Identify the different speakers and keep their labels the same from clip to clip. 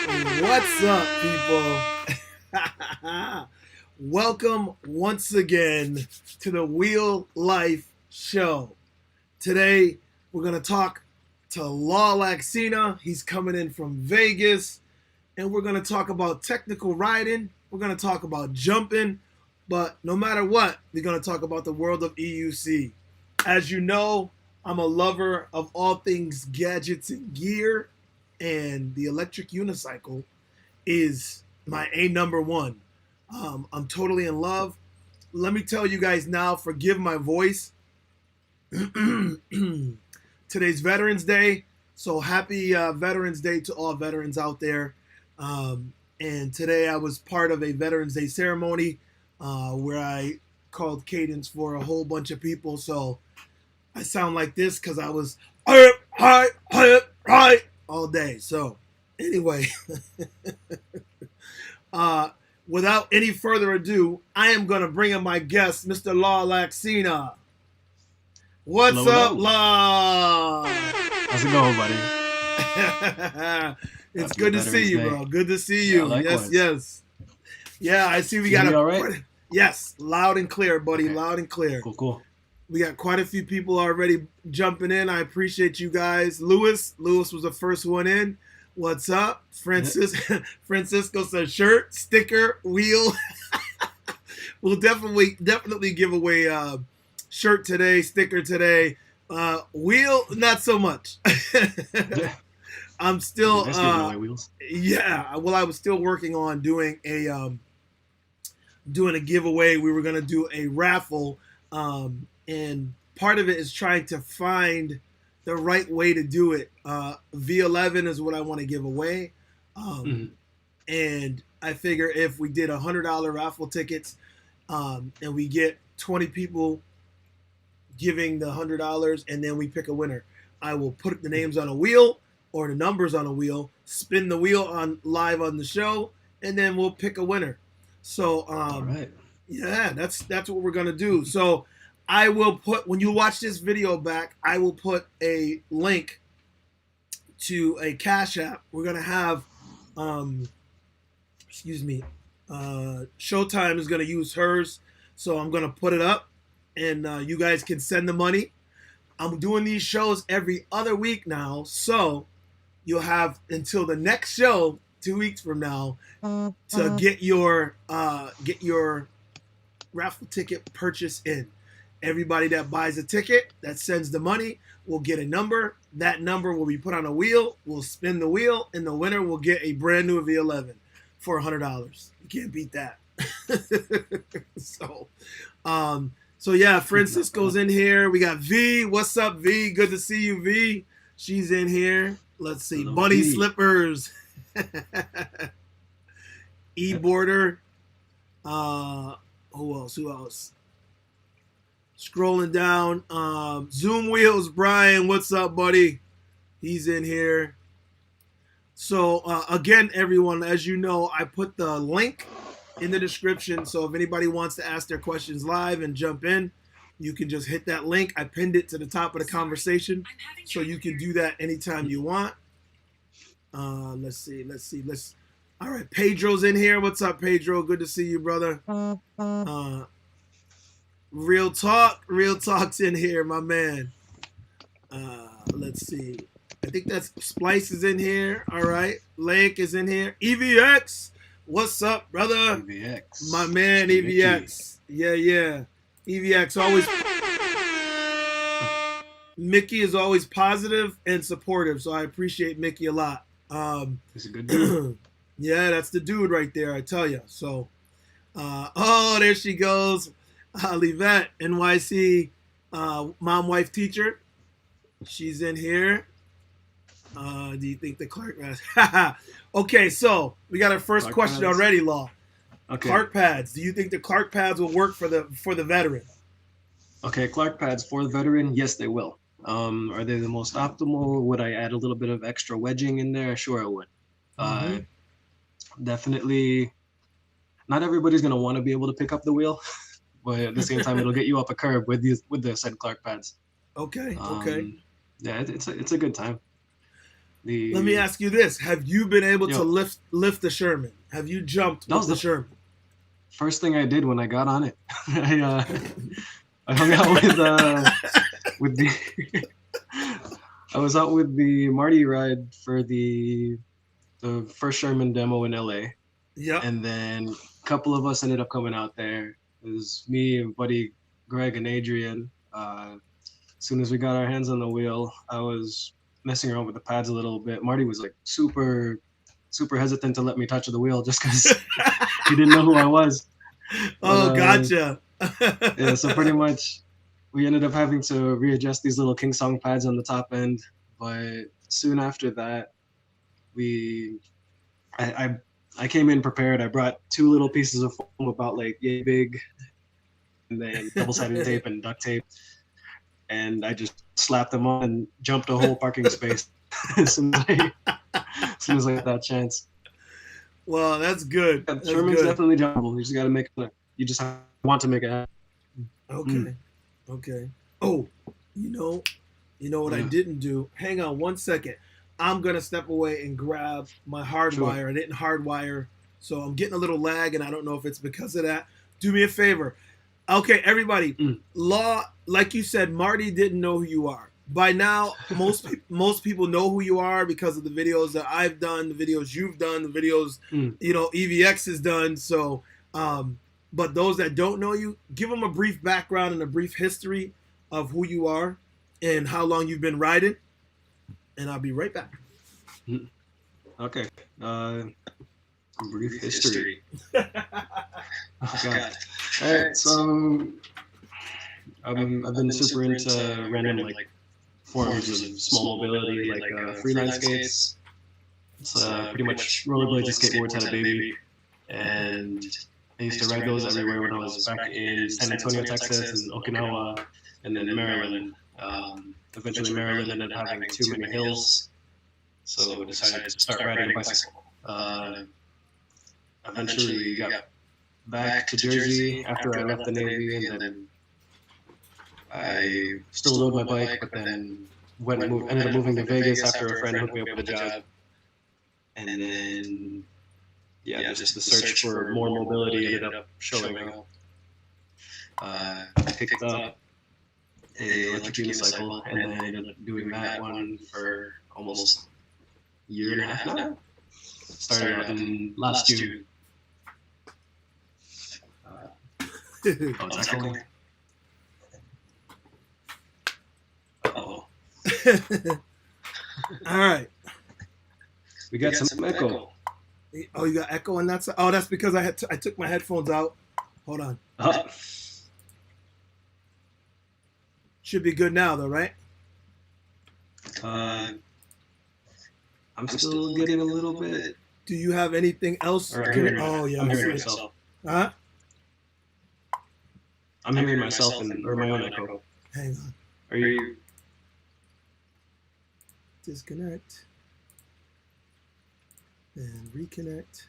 Speaker 1: What's up, people? Welcome once again to the Wheel Life Show. Today, we're going to talk to Law Laxina. He's coming in from Vegas. And we're going to talk about technical riding. We're going to talk about jumping. But no matter what, we're going to talk about the world of EUC. As you know, I'm a lover of all things gadgets and gear. And the Electric Unicycle is my number one. I'm totally in love. Let me tell you guys now, forgive my voice. Today's Veterans Day, so happy Veterans Day to all veterans out there. And today I was part of a Veterans Day ceremony where I called cadence for a whole bunch of people. So I sound like this because I was hi all day. So anyway, without any further ado, I am going to bring in my guest, Mr. Law Laxina. What's
Speaker 2: Hello.
Speaker 1: up, Law?
Speaker 2: How's it going, buddy?
Speaker 1: It's
Speaker 2: Happy
Speaker 1: good to
Speaker 2: Veterans
Speaker 1: see you,
Speaker 2: Day.
Speaker 1: bro. Good to see you.
Speaker 2: Yeah,
Speaker 1: Yes,
Speaker 2: likewise.
Speaker 1: yes. Yeah, I see we
Speaker 2: You
Speaker 1: got
Speaker 2: hear me
Speaker 1: a...
Speaker 2: all right?
Speaker 1: Yes, loud and clear, buddy.
Speaker 2: Okay.
Speaker 1: Loud and clear.
Speaker 2: Cool.
Speaker 1: We got quite a few people already jumping in. I appreciate you guys. Lewis was the first one in. What's up? Francisco says shirt, sticker, wheel. We'll definitely give away shirt today, sticker today. Wheel, not so much. I'm still
Speaker 2: Nice giving away wheels.
Speaker 1: yeah. Well, I was still working on doing a giveaway. We were gonna do a raffle, and part of it is trying to find the right way to do it. V11 is what I want to give away, and I figure if we did $100 raffle tickets, and we get 20 people giving the $100, and then we pick a winner, I will put the names on a wheel or the numbers on a wheel, spin the wheel on live on the show, and then we'll pick a winner. So
Speaker 2: All right.
Speaker 1: yeah, that's what we're gonna do. So I will put, when you watch this video back, I will put a link to a CashApp. We're gonna have Showtime is gonna use hers, so I'm gonna put it up, and you guys can send the money. I'm doing these shows every other week now, so you'll have until the next show 2 weeks from now to get your raffle ticket purchase in. Everybody that buys a ticket, that sends the money, will get a number. That number will be put on a wheel. We'll spin the wheel, and the winner will get a brand new V11 for $100. You can't beat that. So yeah, Francisco's in here. We got V. What's up, V? Good to see you, V. She's in here. Let's see.
Speaker 2: Hello,
Speaker 1: Bunny
Speaker 2: V.
Speaker 1: Slippers. E-Border. Who else? Scrolling down. Zoom Wheels, Brian. What's up, buddy? He's in here. So again, everyone, as you know, I put the link in the description. So if anybody wants to ask their questions live and jump in, you can just hit that link. I pinned it to the top of the conversation, so you can do that anytime you want. Let's see. All right, Pedro's in here. What's up, Pedro? Good to see you, brother. Real Talk's in here, my man. Let's see. I think that's Splice is in here. All right, Lake is in here. EVX, what's up, brother?
Speaker 2: EVX.
Speaker 1: My man, EVX. Yeah. EVX always. Mickey is always positive and supportive, so I appreciate Mickey a lot.
Speaker 2: He's a good dude.
Speaker 1: Yeah, that's the dude right there, I tell you. So, oh, there she goes. Livette, NYC, mom, wife, teacher. She's in here. Do you think the Clark pads? Okay, so we got our first
Speaker 2: Clark
Speaker 1: question
Speaker 2: pads.
Speaker 1: already, Law.
Speaker 2: Okay.
Speaker 1: Clark pads. Do you think the Clark pads will work for the veteran?
Speaker 2: Okay, Clark pads for the veteran, yes, they will. Are they the most optimal? Would I add a little bit of extra wedging in there? Sure, I would. Definitely, not everybody's gonna want to be able to pick up the wheel, but at the same time, it'll get you up a curb with the said Clark pads.
Speaker 1: Okay.
Speaker 2: Yeah, it's a good time.
Speaker 1: Let me ask you this: have you been able to
Speaker 2: Yo.
Speaker 1: lift the Sherman? Have you jumped with the Sherman?
Speaker 2: First thing I did when I got on it. I hung out with the I was out with the Marty ride for the first Sherman demo in LA.
Speaker 1: Yeah.
Speaker 2: And then a couple of us ended up coming out there. It was me and buddy Greg and Adrian. As soon as we got our hands on the wheel, I was messing around with the pads a little bit. Marty was like super hesitant to let me touch the wheel just because he didn't know who I was.
Speaker 1: But, gotcha.
Speaker 2: Yeah, so pretty much we ended up having to readjust these little King Song pads on the top end. But soon after that, I came in prepared. I brought 2 little pieces of foam about like yay big, and then double-sided tape and duct tape. And I just slapped them on and jumped a whole parking space as soon as I got that chance.
Speaker 1: Well, that's good.
Speaker 2: Yeah,
Speaker 1: that's
Speaker 2: Sherman's
Speaker 1: good.
Speaker 2: definitely jumpable. You just got to make it. You just want to make it happen.
Speaker 1: Okay. Okay. Oh, you know what I didn't do? Hang on 1 second. I'm gonna step away and grab my hardwire.
Speaker 2: Sure.
Speaker 1: I didn't hardwire, so I'm getting a little lag, and I don't know if it's because of that. Do me a favor. Okay, everybody. Law, like you said, Marty didn't know who you are. By now, most people know who you are because of the videos that I've done, the videos you've done, the videos EVX has done. So, but those that don't know you, give them a brief background and a brief history of who you are and how long you've been riding. And I'll be right back.
Speaker 2: Okay. Brief history. Oh, God. All right. So I've been super into random like forms of small mobility, like freelance skates. It's pretty much rollerblades and skateboards had a baby, and I used to ride those everywhere when I was back in San Antonio, Texas, and Okinawa, and then Maryland. Eventually, Maryland ended up having too many hills, so I decided to start riding a bicycle. Eventually, got back to Jersey after I left the Navy, and then I still rode my bike, but then ended up moving to Vegas after a friend hooked me up with a job. And then, just the search for more mobility ended up showing up. I picked up a electric unicycle, and then I ended up doing that one for almost a year and a half now. Started out in last June. It's echoing. Uh-oh.
Speaker 1: All right.
Speaker 2: We got some echo.
Speaker 1: Oh, you got echo on that side? Oh, that's because I took my headphones out. Hold on. Should be good now, though, right?
Speaker 2: I'm still getting a little bit.
Speaker 1: Do you have anything else?
Speaker 2: Oh, yeah. I'm hearing myself.
Speaker 1: Huh?
Speaker 2: I'm hearing myself or my own echo.
Speaker 1: Hang on.
Speaker 2: Are you?
Speaker 1: Disconnect. And reconnect.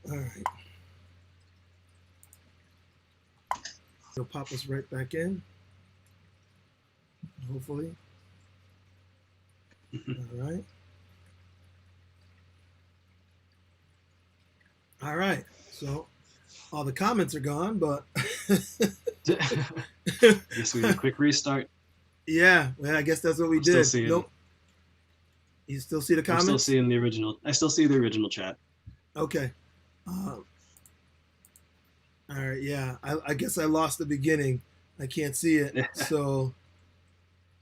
Speaker 1: All right. It'll pop us right back in. Hopefully. All right. All right. So all the comments are gone, but
Speaker 2: Guess we did a quick restart.
Speaker 1: Yeah, well, I guess that's what we
Speaker 2: I'm
Speaker 1: did.
Speaker 2: still seeing,
Speaker 1: Nope. You still see the comments?
Speaker 2: I'm still seeing the original. I still see the original chat.
Speaker 1: Okay. All right. Yeah. I guess I lost the beginning. I can't see it. So,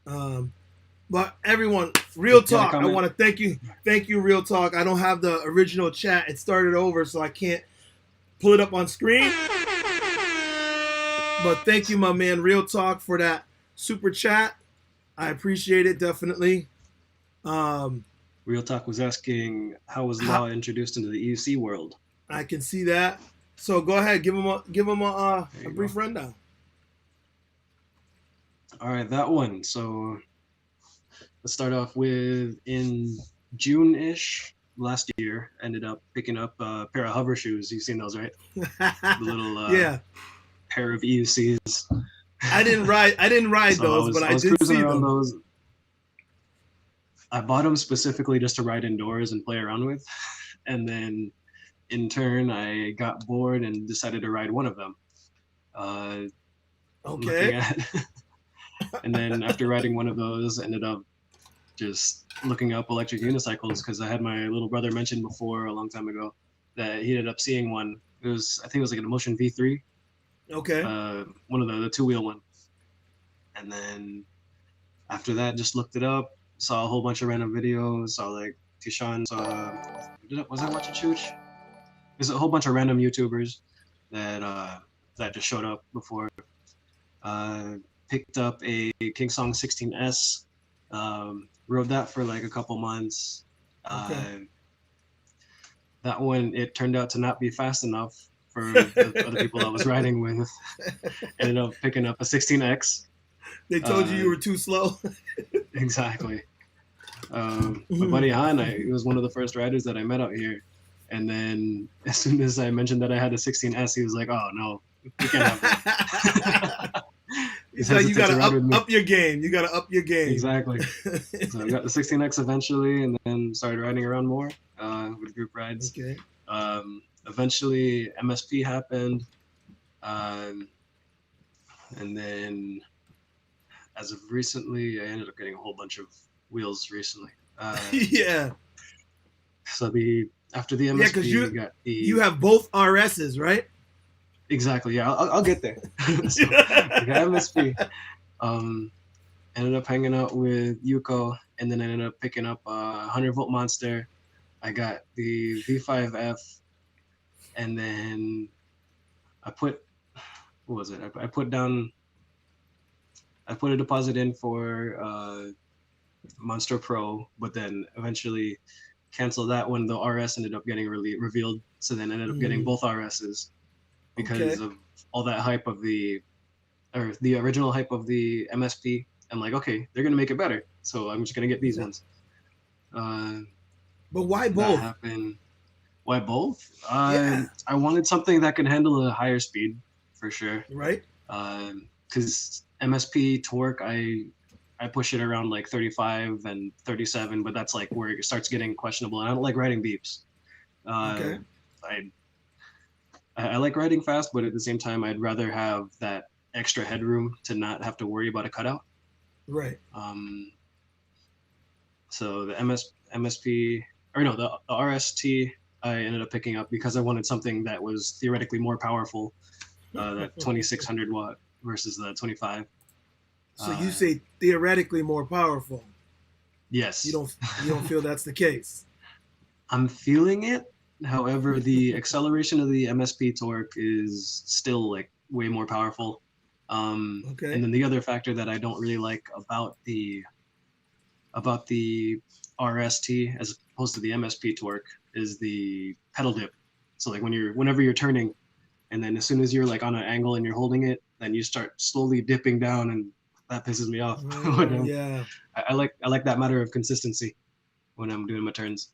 Speaker 1: but everyone, Real Talk, I want to thank you. Thank you, Real Talk. I don't have the original chat. It started over, so I can't pull it up on screen. But thank you, my man, Real Talk, for that super chat. I appreciate it, definitely.
Speaker 2: Real Talk was asking, how was Law introduced into the Euc world?
Speaker 1: I can see that. So go ahead, give him a brief rundown.
Speaker 2: All right, that one. So let's start off with in June-ish. last year, ended up picking up a pair of hover shoes. You've seen those, right? The little
Speaker 1: Yeah.
Speaker 2: pair of EUCs.
Speaker 1: I didn't ride
Speaker 2: So
Speaker 1: those, but
Speaker 2: I
Speaker 1: I
Speaker 2: was
Speaker 1: did
Speaker 2: cruising
Speaker 1: see
Speaker 2: around
Speaker 1: them.
Speaker 2: those. I bought them specifically just to ride indoors and play around with, and then in turn I got bored and decided to ride one of them. Looking
Speaker 1: Okay.
Speaker 2: at, and then after riding one of those, ended up just looking up electric unicycles because I had my little brother mention before a long time ago that he ended up seeing one. It was, I think it was like an Emotion V3,
Speaker 1: Okay.
Speaker 2: one of the two-wheel one. And then after that, just looked it up, saw a whole bunch of random videos, saw like Tishan, was I watching Chooch? There's a whole bunch of random YouTubers that that just showed up before. Picked up a Kingsong 16S, rode that for like a couple months.
Speaker 1: Okay.
Speaker 2: That one, it turned out to not be fast enough for the other people I was riding with. Ended up picking up a 16X.
Speaker 1: They told you were too slow.
Speaker 2: Exactly. My buddy Han, he was one of the first riders that I met out here. And then as soon as I mentioned that I had a 16S, he was like, "Oh no, you can't have that."
Speaker 1: He's like, you gotta up your game. You gotta up your game.
Speaker 2: Exactly. So I got the 16X eventually, and then started riding around more with group rides.
Speaker 1: Okay.
Speaker 2: Eventually, MSP happened, and then as of recently, I ended up getting a whole bunch of wheels recently.
Speaker 1: Yeah.
Speaker 2: So after the MSP,
Speaker 1: you got you have both RSs, right?
Speaker 2: Exactly. Yeah, I'll get there. So I got MSP. Ended up hanging out with Yuko, and then I ended up picking up a 100-volt monster. I got the V5F, and then I put, what was it? I put a deposit in for Monster Pro, but then eventually canceled that when the RS ended up getting revealed. So then ended up getting both RSs because of all that hype of the original hype of the MSP. I'm like, okay, they're gonna make it better, so I'm just gonna get these ones.
Speaker 1: But why both?
Speaker 2: That happened. Why both? I wanted something that could handle a higher speed, for sure.
Speaker 1: Right.
Speaker 2: Because MSP torque, I push it around like 35 and 37, but that's like where it starts getting questionable. And I don't like riding beeps. I like riding fast, but at the same time, I'd rather have that extra headroom to not have to worry about a cutout.
Speaker 1: Right.
Speaker 2: So the MSP, or no, the RST, I ended up picking up because I wanted something that was theoretically more powerful, that 2600 watt versus the 25.
Speaker 1: So you say theoretically more powerful.
Speaker 2: Yes.
Speaker 1: You don't feel that's the case.
Speaker 2: I'm feeling it. However, the acceleration of the MSP torque is still like way more powerful. And then the other factor that I don't really like about the RST as opposed to the MSP torque is the pedal dip. So like whenever you're turning, and then as soon as you're like on an angle and you're holding it, then you start slowly dipping down, and that pisses me off.
Speaker 1: Yeah.
Speaker 2: I like that matter of consistency when I'm doing my turns.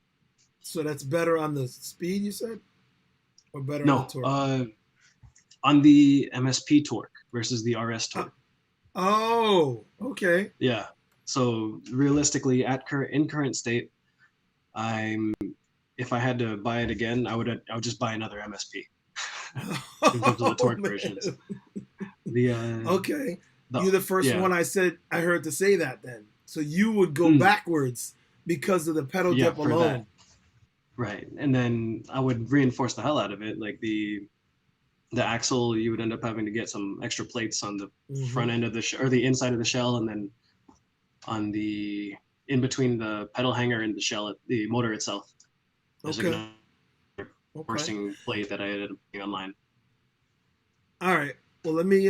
Speaker 1: So that's better on the speed, you said, or better on the torque?
Speaker 2: On the MSP torque versus the RS torque.
Speaker 1: Oh, okay.
Speaker 2: Yeah. So realistically, in current state, if I had to buy it again, I would just buy another MSP in terms of the torque versions.
Speaker 1: You're the first one I heard to say that then. So you would go backwards because of the pedal dip alone.
Speaker 2: That. Right. And then I would reinforce the hell out of it. Like the axle, you would end up having to get some extra plates on the front end of or the inside of the shell, and then on in between the pedal hanger and the shell, the motor itself. There's like a reinforcing plate that I ended up putting online.
Speaker 1: All right. Well, let me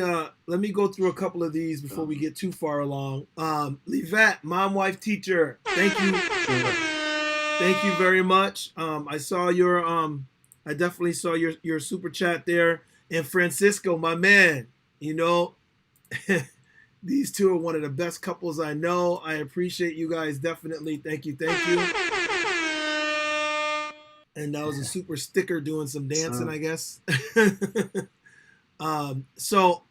Speaker 1: go through a couple of these before we get too far along. Livette, mom, wife, teacher. Thank you.
Speaker 2: Sure.
Speaker 1: Thank you very much. I saw I definitely saw your super chat there. And Francisco, my man, these two are one of the best couples I know. I appreciate you guys definitely. Thank you. And that was a super sticker doing some dancing,
Speaker 2: So
Speaker 1: I guess. So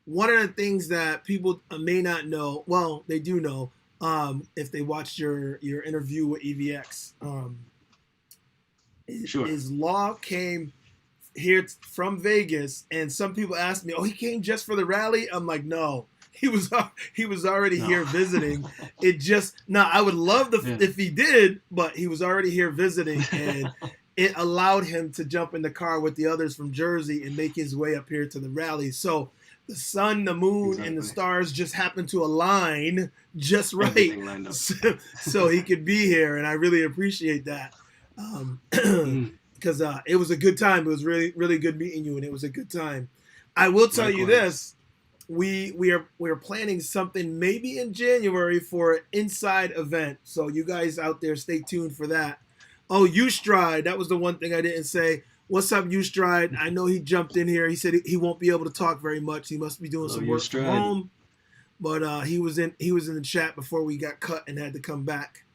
Speaker 1: one of the things that people may not know, well, they do know, if they watched your interview with EVX,
Speaker 2: sure.
Speaker 1: is Law came here from Vegas, and some people ask me, "Oh, he came just for the rally?" I'm like, "No, he was already
Speaker 2: No.
Speaker 1: here visiting. It just now I would love
Speaker 2: Yeah.
Speaker 1: if he did, but he was already here visiting, and it allowed him to jump in the car with the others from Jersey and make his way up here to the rally. So the sun, the moon, and the
Speaker 2: Exactly.
Speaker 1: stars just happened to align just right,
Speaker 2: Everything lined up.
Speaker 1: so he could be here, and I really appreciate that.
Speaker 2: Mm,
Speaker 1: Because it was a good time. It was really, really good meeting you, and it was a good time. I will tell you
Speaker 2: likewise.
Speaker 1: this: we are planning something maybe in January for an inside event. So you guys out there, stay tuned for that. Oh, Ustride, that was the one thing I didn't say. What's up, Ustride? I know he jumped in here. He said he won't be able to talk very much. He must be doing
Speaker 2: Hello,
Speaker 1: some work from
Speaker 2: Eustride.
Speaker 1: home. But he was in the chat before we got cut and had to come back.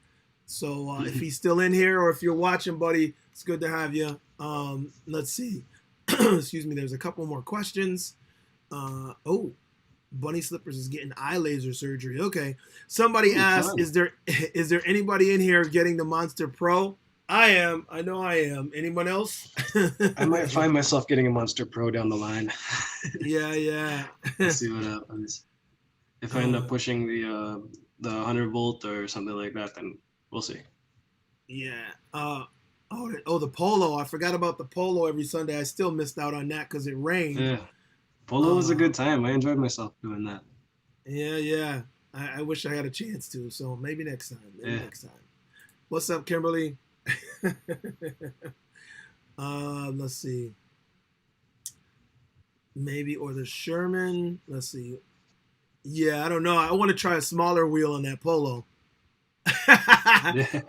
Speaker 1: So if he's still in here, or if you're watching, buddy, it's good to have you. Let's see. Excuse me. There's a couple more questions. Oh, Bunny Slippers is getting eye laser surgery. Okay. Somebody asked,
Speaker 2: Fun.
Speaker 1: is there anybody in here getting the Monster Pro? I am. I know I am. Anyone else?
Speaker 2: I might find myself getting a Monster Pro down the line.
Speaker 1: Yeah.
Speaker 2: See what happens. If I end up pushing the 100-volt or something like that, then we'll see.
Speaker 1: Yeah. The polo. I forgot about the polo every Sunday. I still missed out on that because it rained.
Speaker 2: Yeah. Polo was a good time. I enjoyed myself doing that.
Speaker 1: Yeah. I wish I had a chance to. So maybe next time. Next time. What's up, Kimberly? Let's see. Maybe, or the Sherman. Let's see. Yeah, I don't know. I want to try a smaller wheel on that polo.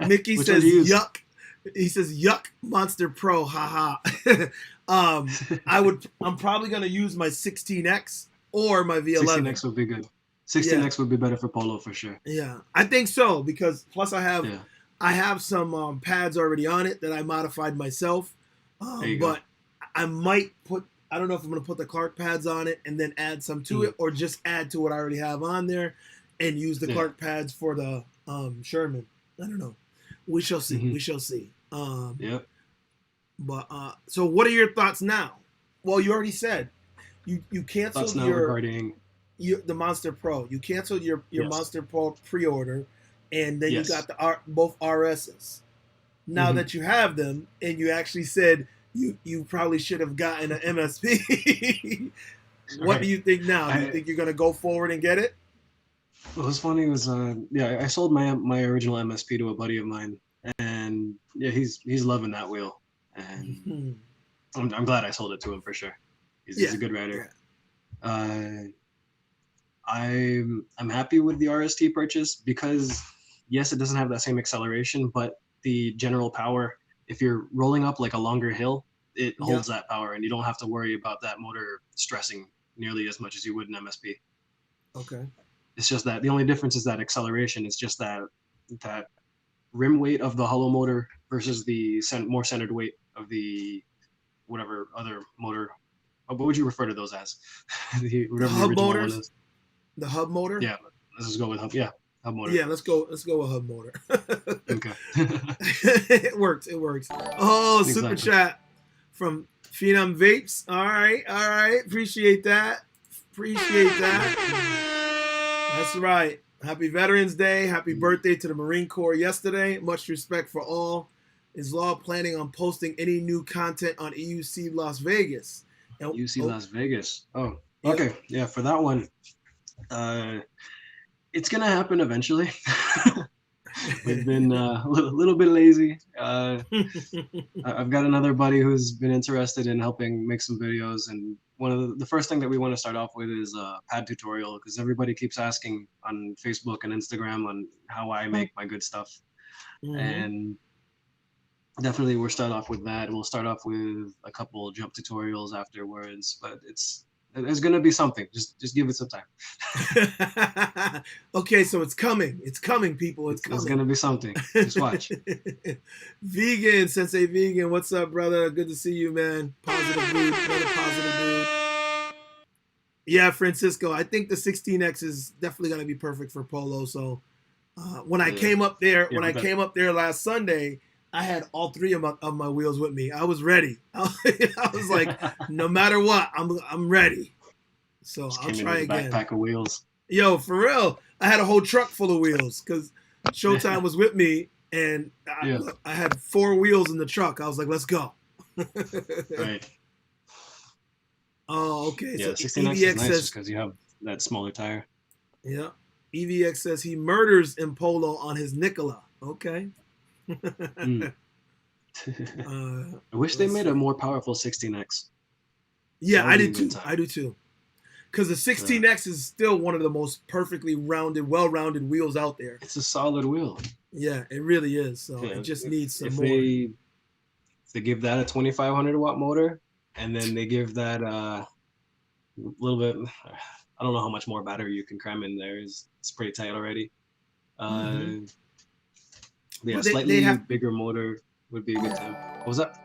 Speaker 1: Mickey says yuck. He says yuck Monster Pro. Haha. I'm probably gonna use my 16X or my V11.
Speaker 2: 16X would be good. 16X would be better for polo for sure.
Speaker 1: Yeah, I think so, because plus I have some pads already on it that I modified myself. But I might put, I don't know if I'm going to put the Clark pads on it and then add some to it, or just add to what I already have on there and use the Clark pads for the Sherman. I don't know. We shall see. We shall see.
Speaker 2: Yep.
Speaker 1: But so what are your thoughts now? Well, you already said you canceled the Monster Pro. You canceled your Monster Pro pre-order, and then you got both RSs. Now that you have them, and you actually said you probably should have gotten an MSP. What do you think now? Do you think you're going to go forward and get it?
Speaker 2: What was funny was I sold my original MSP to a buddy of mine, and yeah, he's loving that wheel, and I'm glad I sold it to him for sure. He's a good rider. I'm happy with the RST purchase because yes, it doesn't have that same acceleration, but the general power, if you're rolling up like a longer hill, it holds that power, and you don't have to worry about that motor stressing nearly as much as you would an MSP.
Speaker 1: Okay.
Speaker 2: It's just that the only difference is that acceleration. It's just that rim weight of the hollow motor versus the more centered weight of the whatever other motor. What would you refer to those as?
Speaker 1: The hub motors. The hub motor.
Speaker 2: Yeah, let's just go with hub. Yeah, hub motor.
Speaker 1: Yeah, let's go with hub motor.
Speaker 2: Okay.
Speaker 1: It works. Oh, exactly. Super chat from Phenom Vapes. All right. Appreciate that. That's right. Happy Veterans Day. Happy birthday to the Marine Corps yesterday. Much respect for all. Is Law planning on posting any new content on EUC Las Vegas?
Speaker 2: EUC Las Vegas. Oh, okay. Yeah, for that one, it's gonna happen eventually. We've been a little bit lazy. I've got another buddy who's been interested in helping make some videos, and one of the first thing that we want to start off with is a pad tutorial, because everybody keeps asking on Facebook and Instagram on how I make my good stuff. And definitely we'll start off with that. We'll start off with a couple jump tutorials afterwards, but There's gonna be something. Just give it some time.
Speaker 1: Okay, so it's coming. It's coming, people. It's coming.
Speaker 2: There's gonna be something. Just watch.
Speaker 1: Vegan, Sensei Vegan. What's up, brother? Good to see you, man. Positive dude. Another positive dude. Yeah, Francisco. I think the 16X is definitely gonna be perfect for polo. So when I came up there, came up there last Sunday, I had all three of my wheels with me. I was ready. I was like, no matter what, I'm ready. So I'll try again.
Speaker 2: Backpack of wheels.
Speaker 1: Yo, for real, I had a whole truck full of wheels because Showtime was with me, and I had 4 wheels in the truck. I was like, let's go.
Speaker 2: Right.
Speaker 1: Oh, okay.
Speaker 2: Yeah,
Speaker 1: so
Speaker 2: 16X
Speaker 1: EVX
Speaker 2: is nice
Speaker 1: says,
Speaker 2: because you have that smaller tire.
Speaker 1: yeah. EVX says he murders in polo on his Nikola. Okay.
Speaker 2: I wish they made a more powerful 16X.
Speaker 1: Yeah, I do too. I do too. Because the 16X is still one of the most perfectly rounded, well-rounded wheels out there.
Speaker 2: It's a solid wheel.
Speaker 1: Yeah, it really is. So it just needs some more.
Speaker 2: If they give that a 2,500 watt motor, and then they give that a little bit, I don't know how much more battery you can cram in there. It's pretty tight already. Yeah, slightly bigger motor would be a good time. What was that?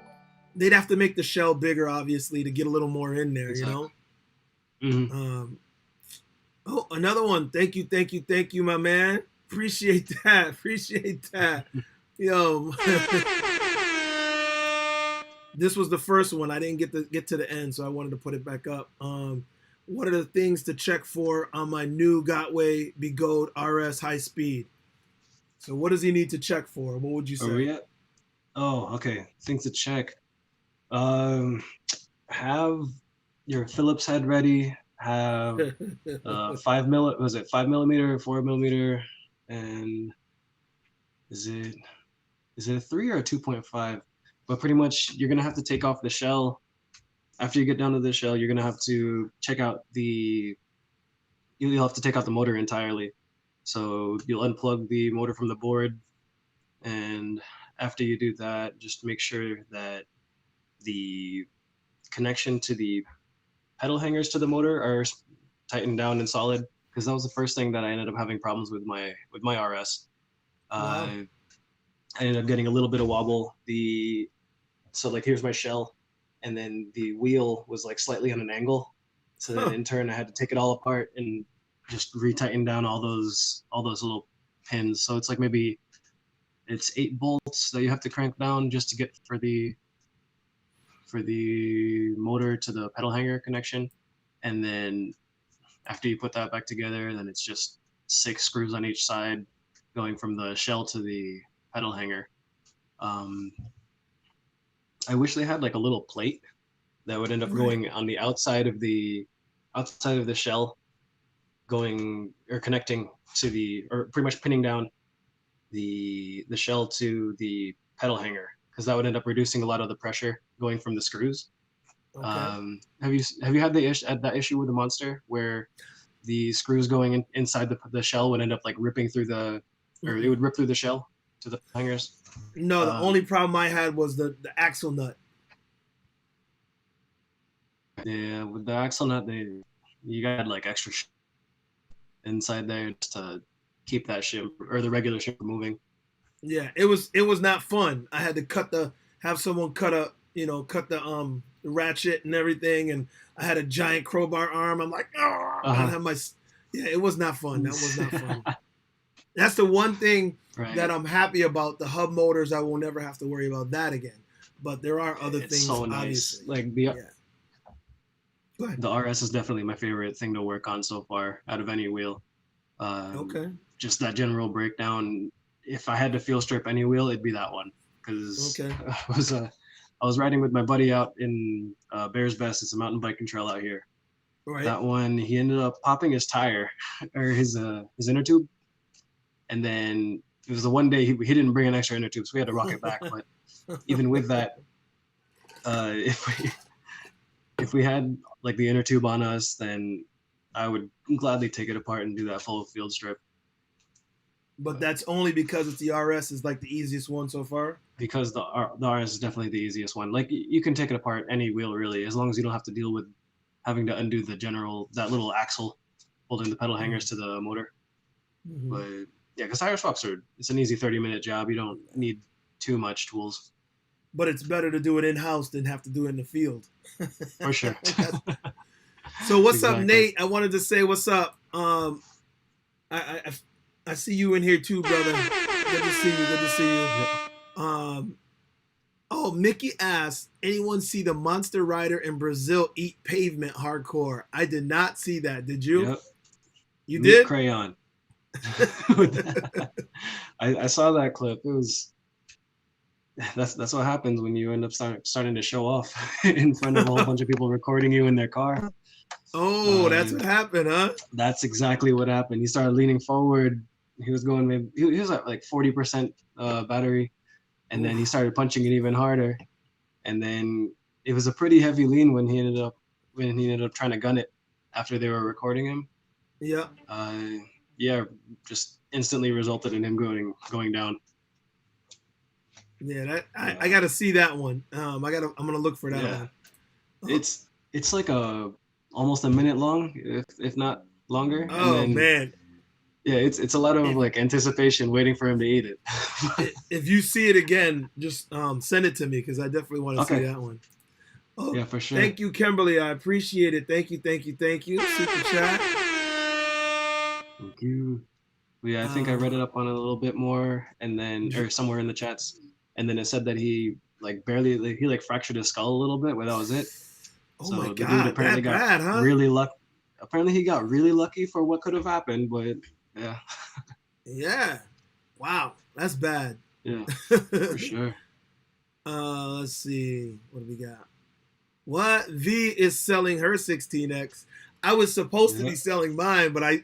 Speaker 1: They'd have to make the shell bigger, obviously, to get a little more in there,
Speaker 2: exactly.
Speaker 1: You know? Oh, another one. Thank you, my man. Appreciate that. Yo. This was the first one. I didn't get to the end, so I wanted to put it back up. What are the things to check for on my new Gotway Begode RS high speed? So what does he need to check for? What would you say?
Speaker 2: Are we at? Oh, okay. Things to check. Have your Phillips head ready. Have 5 millimeter, 4 millimeter, and is it a 3 or a 2.5? But pretty much you're gonna have to take off the shell. After you get down to the shell, you're gonna have to check out you'll have to take out the motor entirely. So you'll unplug the motor from the board, and after you do that, just make sure that the connection to the pedal hangers to the motor are tightened down and solid, because that was the first thing that I ended up having problems with my RS.
Speaker 1: Wow.
Speaker 2: I ended up getting a little bit of wobble. So like here's my shell, and then the wheel was like slightly on an angle. So then in turn I had to take it all apart and just retighten down all those little pins. So it's like maybe it's 8 bolts that you have to crank down just to get for the motor to the pedal hanger connection. And then after you put that back together, then it's just 6 screws on each side going from the shell to the pedal hanger. I wish they had like a little plate that would end up going on the outside of the shell, going or connecting to or pretty much pinning down the shell to the pedal hanger, because that would end up reducing a lot of the pressure going from the screws.
Speaker 1: Okay.
Speaker 2: Have you had that issue with the Monster where the screws going inside the shell would end up like ripping through or it would rip through the shell to the hangers?
Speaker 1: No, the only problem I had was the axle nut.
Speaker 2: Yeah, with the axle nut, you got like extra inside there just to keep that shim or the regular shim moving.
Speaker 1: Yeah, it was not fun. I had to have someone cut the ratchet and everything, and I had a giant crowbar arm. I'm like, I have it was not fun. That was not fun. That's the one thing that I'm happy about. The hub motors, I will never have to worry about that again. But there are other things.
Speaker 2: So nice.
Speaker 1: Obviously.
Speaker 2: Like the RS is definitely my favorite thing to work on so far out of any wheel.
Speaker 1: Okay.
Speaker 2: Just that general breakdown. If I had to field strip any wheel, it'd be that one, because I was riding with my buddy out in Bears Best. It's a mountain biking trail out here.
Speaker 1: Right.
Speaker 2: That one, he ended up popping his tire or his inner tube. And then it was the one day he didn't bring an extra inner tube, so we had to rock it back. But even with that, if we had like the inner tube on us, then I would gladly take it apart and do that full field strip.
Speaker 1: But that's only because it's the RS is like the easiest one so far?
Speaker 2: Because the RS is definitely the easiest one. Like you can take it apart any wheel really, as long as you don't have to deal with having to undo that little axle holding the pedal hangers to the motor.
Speaker 1: Mhm.
Speaker 2: But yeah, because tire swaps it's an easy 30-minute job. You don't need too much tools.
Speaker 1: But it's better to do it in-house than have to do it in the field.
Speaker 2: For sure.
Speaker 1: So what's up,
Speaker 2: Exactly.
Speaker 1: Nate? I wanted to say what's up. I see you in here too, brother. Good to see you. Good to see you. Oh, Mickey asked, anyone see the monster rider in Brazil eat pavement hardcore? I did not see that. Did you?
Speaker 2: Yep.
Speaker 1: You
Speaker 2: Meat
Speaker 1: did?
Speaker 2: Crayon. I saw that clip. It was that's what happens when you end up starting to show off in front of a whole bunch of people recording you in their car.
Speaker 1: Oh, that's what happened, huh?
Speaker 2: That's exactly what happened. He started leaning forward. He was going maybe he was at like 40% battery, and then he started punching it even harder. And then it was a pretty heavy lean when he ended up trying to gun it after they were recording him.
Speaker 1: Yeah.
Speaker 2: Yeah, just instantly resulted in him going down.
Speaker 1: Yeah, I gotta see that one. I'm gonna look for that one.
Speaker 2: It's like almost a minute long, if not longer.
Speaker 1: Oh,
Speaker 2: and then,
Speaker 1: man.
Speaker 2: Yeah, it's a lot of like anticipation waiting for him to eat it.
Speaker 1: If you see it again, just send it to me because I definitely want to see that one. Oh,
Speaker 2: yeah, for sure.
Speaker 1: Thank you, Kimberly. I appreciate it. Thank you. Super chat.
Speaker 2: Thank you. Yeah, I think I read it up on it a little bit more, and then or somewhere in the chats, and then it said that he like barely he fractured his skull a little bit, but that was it.
Speaker 1: Oh
Speaker 2: so
Speaker 1: my
Speaker 2: the
Speaker 1: God,
Speaker 2: dude apparently got
Speaker 1: bad, huh?
Speaker 2: really lucky. Apparently he got really lucky for what could have happened, but yeah.
Speaker 1: Yeah. Wow, that's bad.
Speaker 2: Yeah, for sure.
Speaker 1: Let's see. What do we got? What? V is selling her 16X. I was supposed to be selling mine, but I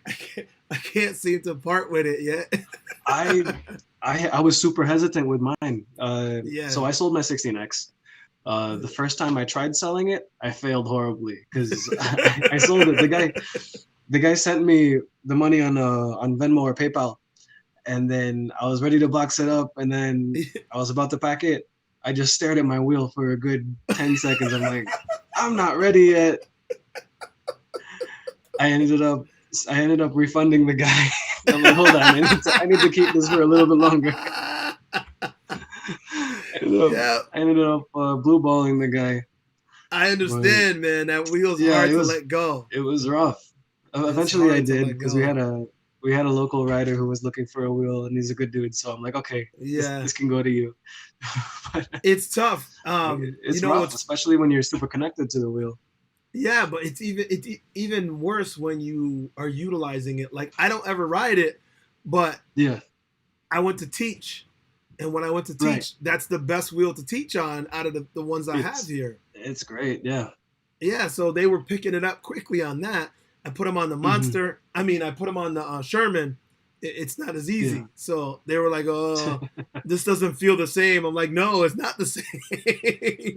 Speaker 1: can't seem to part with it yet.
Speaker 2: I was super hesitant with mine. So I sold my 16X. The first time I tried selling it, I failed horribly because I sold it. The guy sent me the money on Venmo or PayPal, and then I was ready to box it up, and then I was about to pack it. I just stared at my wheel for a good 10 seconds. I'm like, I'm not ready yet. I ended up refunding the guy. I'm like, hold on, I need to keep this for a little bit longer. I ended up blue balling the guy.
Speaker 1: I understand, man. That wheel's hard to let go.
Speaker 2: It was rough. Eventually, I did because we had a local rider who was looking for a wheel, and he's a good dude. So I'm like, okay, this can go to you. But
Speaker 1: it's tough.
Speaker 2: It's rough, especially when you're super connected to the wheel.
Speaker 1: Yeah, but it's even worse when you are utilizing it. Like I don't ever ride it, but I went to teach, and when I went to teach, that's the best wheel to teach on out of the ones I have here.
Speaker 2: It's great, yeah.
Speaker 1: Yeah, so they were picking it up quickly on that. I put them on the Monster. I mean, I put them on the Sherman. It's not as easy. So they were like, "Oh, this doesn't feel the same." I'm like, "No, it's not the same."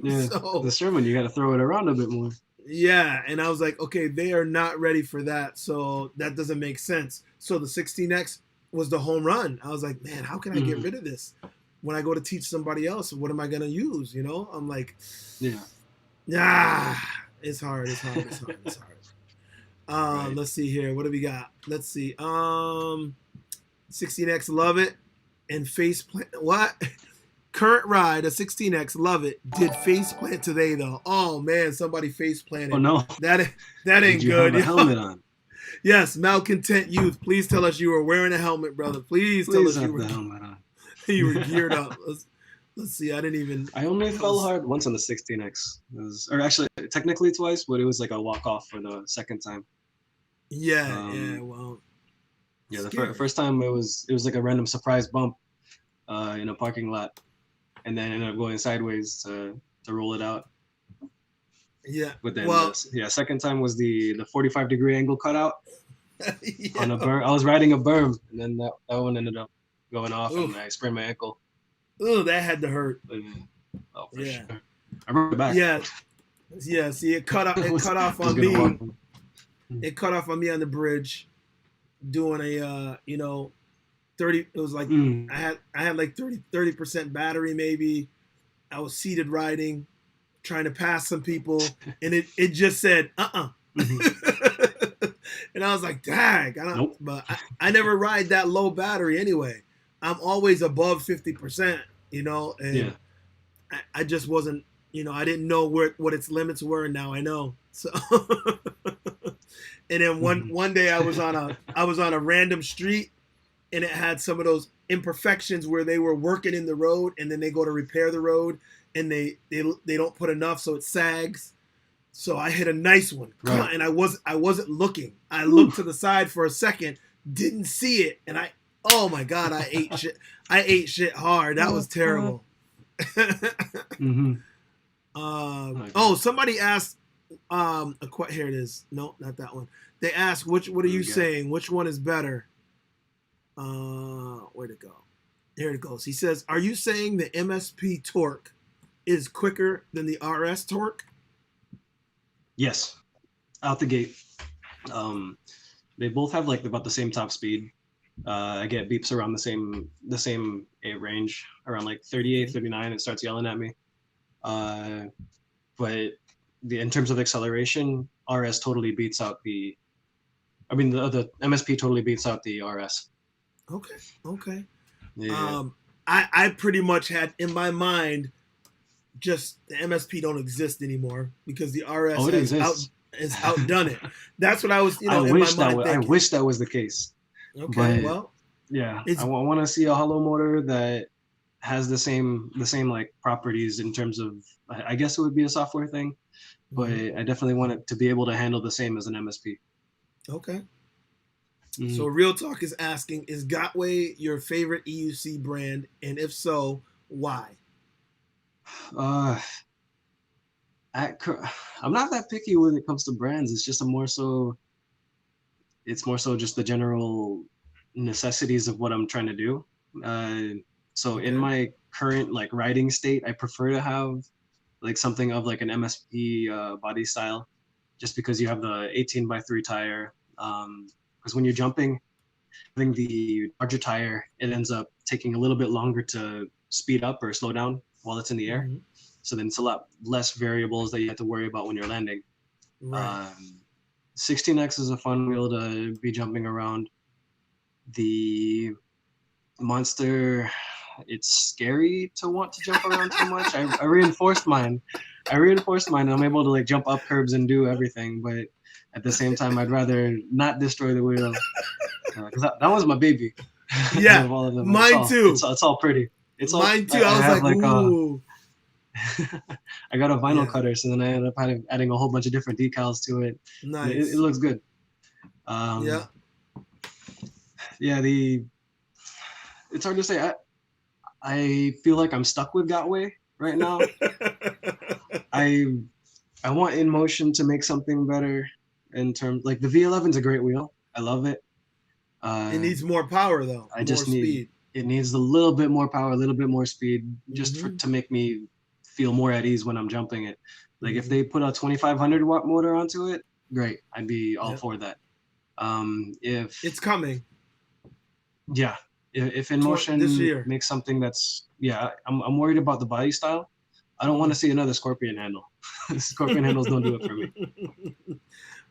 Speaker 2: Yeah,
Speaker 1: so,
Speaker 2: the Sherman, you got to throw it around a bit more.
Speaker 1: Yeah, and I was like, okay, they are not ready for that, so that doesn't make sense. So the 16X was the home run. I was like, man, how can I get rid of this? When I go to teach somebody else, what am I gonna use? You know, I'm like, it's hard. Let's see here. What do we got? Let's see. 16X, love it, and face plant. What? Current ride, a 16X, love it. Did face plant today though? Oh man, somebody face planted.
Speaker 2: Oh no,
Speaker 1: that ain't
Speaker 2: Did you
Speaker 1: good.
Speaker 2: Have a helmet on?
Speaker 1: Yes, malcontent youth. Please tell us you were wearing a helmet, brother. Please tell us you were
Speaker 2: helmet on.
Speaker 1: You were geared up. Let's see. I
Speaker 2: only fell hard once on the 16X. Or actually, technically twice, but it was like a walk off for the second time.
Speaker 1: Well.
Speaker 2: Yeah, the first time it was like a random surprise bump in a parking lot. And then ended up going sideways to roll it out.
Speaker 1: Yeah.
Speaker 2: But then, second time was the 45-degree angle cutout on a berm. I was riding a berm, and then that one ended up going off, and I sprained my ankle.
Speaker 1: Oh, that had to hurt.
Speaker 2: Oh, for sure. I brought it back.
Speaker 1: Yeah. See, it cut off on me. It cut off on me on the bridge, doing a 30. It was like I had like 30% battery maybe. I was seated riding. trying to pass some people, and it just said and I was like, dang,
Speaker 2: Nope.
Speaker 1: but I never ride that low battery anyway. I'm always above 50%, and
Speaker 2: Yeah.
Speaker 1: I just wasn't, I didn't know what its limits were, and now I know. So, and then one day I was on a random street, and it had some of those imperfections where they were working in the road, and then they go to repair the road, and they don't put enough, so it sags. So I hit a nice one,
Speaker 2: Right.
Speaker 1: and I wasn't looking. I looked to the side for a second, didn't see it, and oh my god, I ate shit. I ate shit hard. That was terrible. Somebody asked. Here it is. No, not that one. They asked, what are you saying? Which one is better? Where'd it go? There it goes. He says, are you saying the MSP torque is quicker than the RS torque?
Speaker 2: Yes, out the gate. They both have like about the same top speed. I get beeps around the same range, around like 38, 39. It starts yelling at me. But in terms of acceleration, RS totally beats out the MSP totally beats out the RS.
Speaker 1: Okay.
Speaker 2: Yeah.
Speaker 1: I pretty much had in my mind just the MSP don't exist anymore because the RS has outdone it. That's what I was,
Speaker 2: I wish that was the case.
Speaker 1: Okay,
Speaker 2: but, yeah, I want to see a hollow motor that has the same like properties in terms of, I guess it would be a software thing, but I definitely want it to be able to handle the same as an MSP.
Speaker 1: Okay. So Real Talk is asking, is Gotway your favorite EUC brand, and if so, why?
Speaker 2: I'm not that picky when it comes to brands. It's just more so just the general necessities of what I'm trying to do. In my current like riding state, I prefer to have like something of like an MSP body style, just because you have the 18x3 tire. Because when you're jumping, having the larger tire, it ends up taking a little bit longer to speed up or slow down while it's in the air. So then it's a lot less variables that you have to worry about when you're landing.
Speaker 1: Right.
Speaker 2: 16X is a fun wheel to be jumping around. The Monster, it's scary to want to jump around too much. I reinforced mine. And I'm able to like jump up curbs and do everything, but at the same time, I'd rather not destroy the wheel. Because that was my baby.
Speaker 1: Yeah,
Speaker 2: of all of them.
Speaker 1: mine too.
Speaker 2: It's all pretty.
Speaker 1: Mine too. I was like, ooh.
Speaker 2: I got a vinyl cutter, so then I ended up adding a whole bunch of different decals to it.
Speaker 1: Nice.
Speaker 2: It looks good. It's hard to say. I feel like I'm stuck with Gotway right now. I want InMotion to make something better in terms, like the V11's a great wheel. I love it.
Speaker 1: It needs more power though.
Speaker 2: It needs a little bit more power, a little bit more speed, just to make me feel more at ease when I'm jumping it. Like if they put a 2500 watt motor onto it, great. I'd be all for that. If
Speaker 1: it's coming.
Speaker 2: Yeah. If InMotion makes something that's, I'm worried about the body style. I don't want to see another Scorpion handle. Scorpion handles don't do it for me.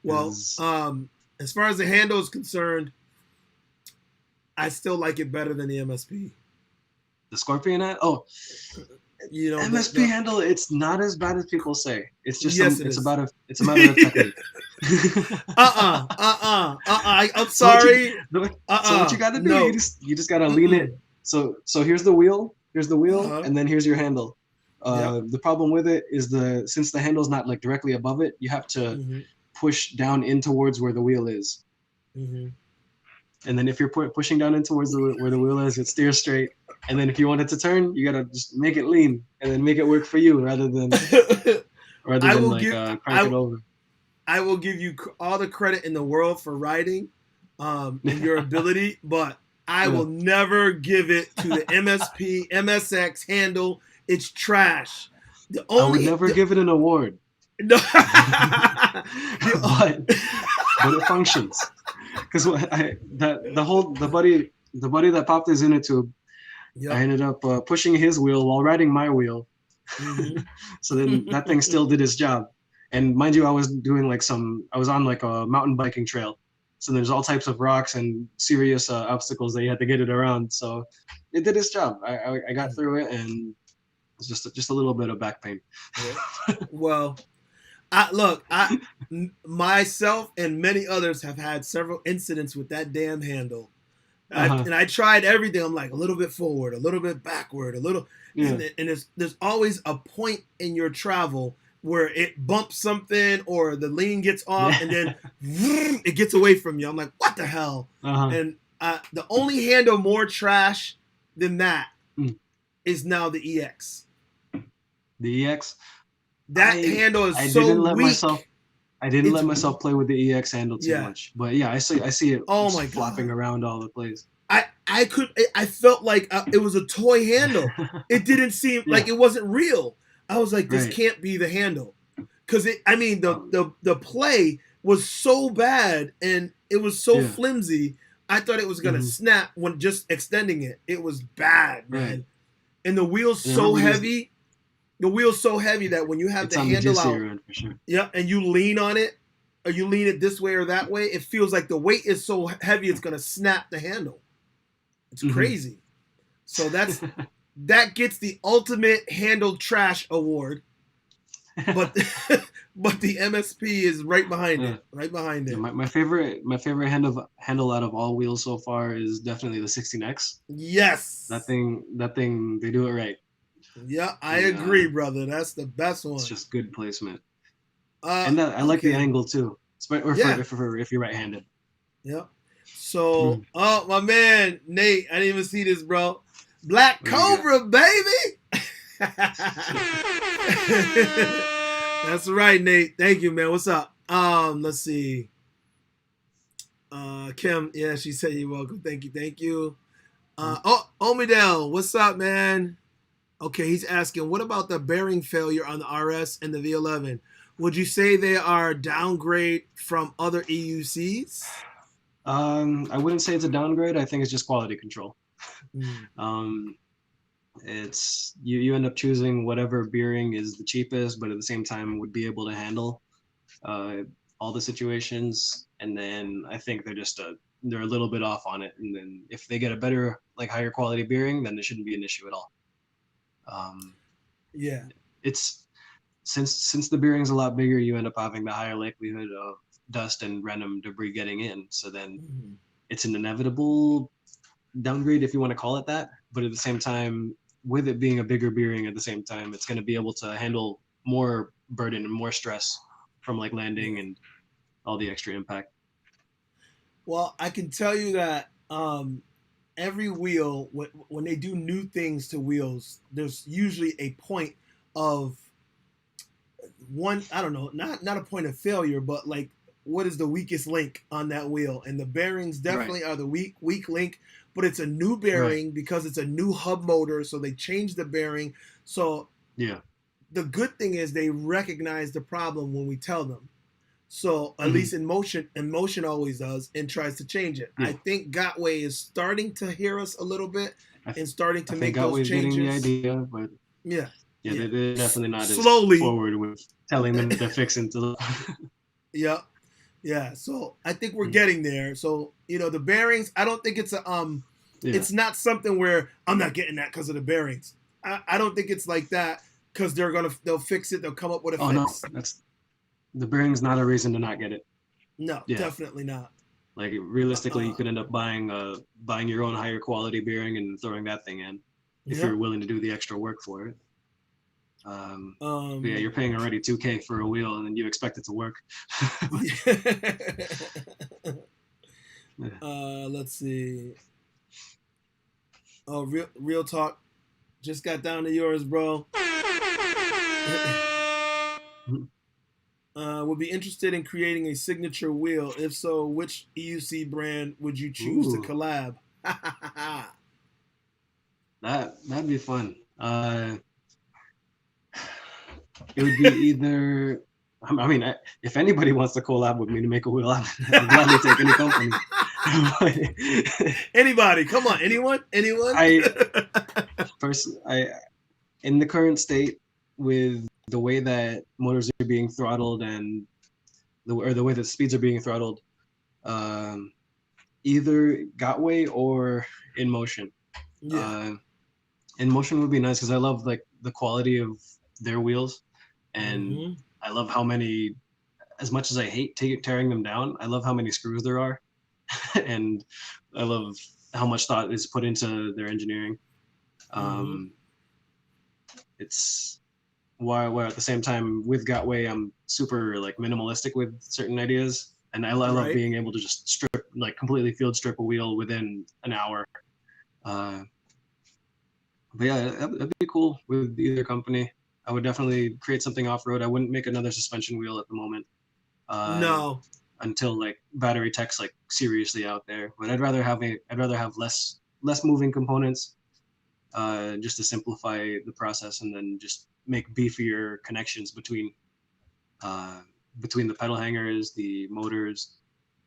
Speaker 1: Well, as far as the handle is concerned, I still like it better than the MSP.
Speaker 2: The Scorpion handle? MSP handle, it's not as bad as people say. It's just it's a matter of technique.
Speaker 1: I'm sorry.
Speaker 2: So what you got to do, you just got to lean it. So here's the wheel, and then here's your handle. The problem with it is since the handle's not like directly above it, you have to push down in towards where the wheel is. And then if you're pushing down in towards where the wheel is, it steers straight. And then if you want it to turn, you gotta just make it lean and then make it work for you rather than crank it over.
Speaker 1: I will give you all the credit in the world for riding and your ability, but I will never give it to the MSP, MSX handle. It's trash.
Speaker 2: I would never give it an award. No. but it functions. Because the buddy that popped his inner tube, I ended up pushing his wheel while riding my wheel,
Speaker 1: Mhm.
Speaker 2: So then that thing still did its job. And mind you, I was doing like I was on like a mountain biking trail. So there's all types of rocks and serious obstacles that you had to get it around. So it did its job. I got through it, and it's just a little bit of back pain.
Speaker 1: Yeah. Well, myself and many others have had several incidents with that damn handle.
Speaker 2: Uh-huh.
Speaker 1: And I tried everything. I'm like a little bit forward, a little bit backward, a little,
Speaker 2: Yeah.
Speaker 1: and there's always a point in your travel where it bumps something or the lean gets off,
Speaker 2: Yeah.
Speaker 1: and then it gets away from you. I'm like, what the hell?
Speaker 2: Uh-huh.
Speaker 1: And the only handle more trash than that is now the EX.
Speaker 2: The EX.
Speaker 1: That handle is
Speaker 2: I
Speaker 1: so
Speaker 2: didn't let
Speaker 1: weak.
Speaker 2: myself. I didn't let myself play with the EX handle too much. But yeah, I see it flopping around all the place.
Speaker 1: I felt like it was a toy handle. It didn't seem like it wasn't real. I was like, this can't be the handle. Because the play was so bad and it was so flimsy. I thought it was gonna snap when just extending it. It was bad, man. And the wheel's so heavy. The wheel's so heavy that when you have the handle out,
Speaker 2: for sure.
Speaker 1: and you lean on it, or you lean it this way or that way, it feels like the weight is so heavy it's gonna snap the handle. It's crazy. So that gets the ultimate handle trash award. But the MSP is right behind it. Right behind it.
Speaker 2: Yeah, my favorite handle out of all wheels so far is definitely the 16X.
Speaker 1: Yes.
Speaker 2: That thing they do it right.
Speaker 1: Yeah, I agree, brother. That's the best one.
Speaker 2: It's just good placement. And I like the angle too. If you're right-handed.
Speaker 1: Yep. So, my man, Nate, I didn't even see this, bro. Black Cobra, baby. That's right, Nate. Thank you, man. What's up? Let's see. Kim, yeah, she said you're welcome. Thank you. Omidel, what's up, man? Okay, he's asking, what about the bearing failure on the RS and the V11? Would you say they are downgrade from other EUCs?
Speaker 2: I wouldn't say it's a downgrade. I think it's just quality control. It's you end up choosing whatever bearing is the cheapest, but at the same time would be able to handle all the situations. And then I think they're a little bit off on it. And then if they get a better, like higher quality bearing, then there shouldn't be an issue at all. It's since the bearing's a lot bigger, you end up having the higher likelihood of dust and random debris getting in. So then it's an inevitable downgrade, if you want to call it that. But at the same time, with it being a bigger bearing, at the same time, it's going to be able to handle more burden and more stress from like landing and all the extra impact.
Speaker 1: Well, I can tell you that every wheel, when they do new things to wheels, there's usually a point of one, I don't know, not a point of failure, but like what is the weakest link on that wheel? And the bearings definitely are the weak link, but it's a new bearing because it's a new hub motor, so they changed the bearing. So the good thing is they recognize the problem when we tell them. So at least in motion always does and tries to change it. I think Gotway is starting to hear us a little bit and starting to make those changes.
Speaker 2: Getting the idea, but they're definitely not
Speaker 1: slowly
Speaker 2: as forward with telling them to fix into
Speaker 1: Yeah. So I think we're getting there. So the bearings, I don't think it's it's not something where I'm not getting that because of the bearings. I don't think it's like that because they'll fix it. They'll come up with a fix.
Speaker 2: No, the bearing's not a reason to not get it.
Speaker 1: No, definitely not.
Speaker 2: Like realistically, you could end up buying your own higher quality bearing and throwing that thing in if you're willing to do the extra work for it. You're paying already $2,000 for a wheel, and then you expect it to work.
Speaker 1: Let's see. Oh, real talk. Just got down to yours, bro. Would be interested in creating a signature wheel. If so, which EUC brand would you choose to collab?
Speaker 2: That'd be fun. It would be either. I mean, if anybody wants to collab with me to make a wheel, I'd gladly take any company.
Speaker 1: Anybody, come on, anyone?
Speaker 2: In the current state, with the way that motors are being throttled and the way that speeds are being throttled, either Gotway or in motion.
Speaker 1: Yeah.
Speaker 2: In motion would be nice because I love like the quality of their wheels, and
Speaker 1: Hmm.
Speaker 2: I love how many. As much as I hate tearing them down, I love how many screws there are, and I love how much thought is put into their engineering.
Speaker 1: Hmm.
Speaker 2: It's while at the same time with Gotway, I'm super like minimalistic with certain ideas, and I love
Speaker 1: Right.
Speaker 2: being able to just strip like completely field strip a wheel within an hour. Uh, but yeah, that'd be cool with either company. I would definitely create something off road. I wouldn't make another suspension wheel at the moment. Uh,
Speaker 1: No.
Speaker 2: until like battery tech's like seriously out there. But I'd rather have less moving components, just to simplify the process, and then just make beefier connections uh, between the pedal hangers, the motors,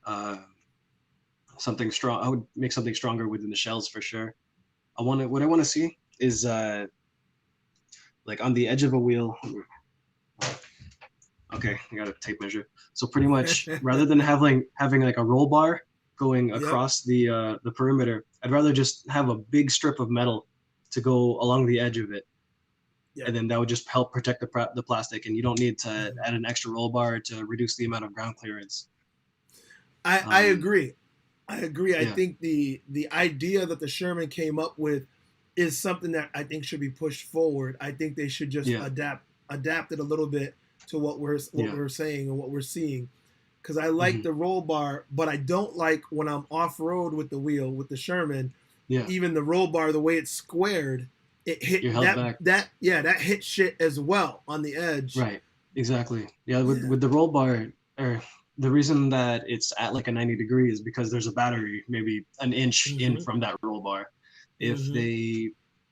Speaker 2: uh, something strong. I would make something stronger within the shells for sure. What I want to see is like on the edge of a wheel. Okay, I got a tape measure. So pretty much, rather than having like a roll bar going
Speaker 1: Yep.
Speaker 2: across the perimeter, I'd rather just have a big strip of metal to go along the edge of it,
Speaker 1: Yep.
Speaker 2: and then that would just help protect the plastic, and you don't need to
Speaker 1: Mhm.
Speaker 2: add an extra roll bar to reduce the amount of ground clearance.
Speaker 1: I
Speaker 2: Um,
Speaker 1: agree. I agree. I
Speaker 2: yeah,
Speaker 1: think the idea that the Sherman came up with is something that I think should be pushed forward. I think they should just
Speaker 2: yeah,
Speaker 1: adapt it a little bit to what
Speaker 2: yeah,
Speaker 1: we're saying and what we're seeing. Because I like
Speaker 2: hmm
Speaker 1: the roll bar, but I don't like when I'm off road with the wheel with the Sherman.
Speaker 2: yeah.
Speaker 1: Even the roll bar, the way it's squared, it hit
Speaker 2: You're held back.
Speaker 1: that hit shit as well on the edge.
Speaker 2: Right. Exactly. Yeah. With
Speaker 1: Yeah.
Speaker 2: with the roll bar, or the reason that it's at like a 90 degree is because there's a battery maybe an inch in
Speaker 1: Mm-hmm.
Speaker 2: from that roll bar. If
Speaker 1: Mm-hmm.
Speaker 2: they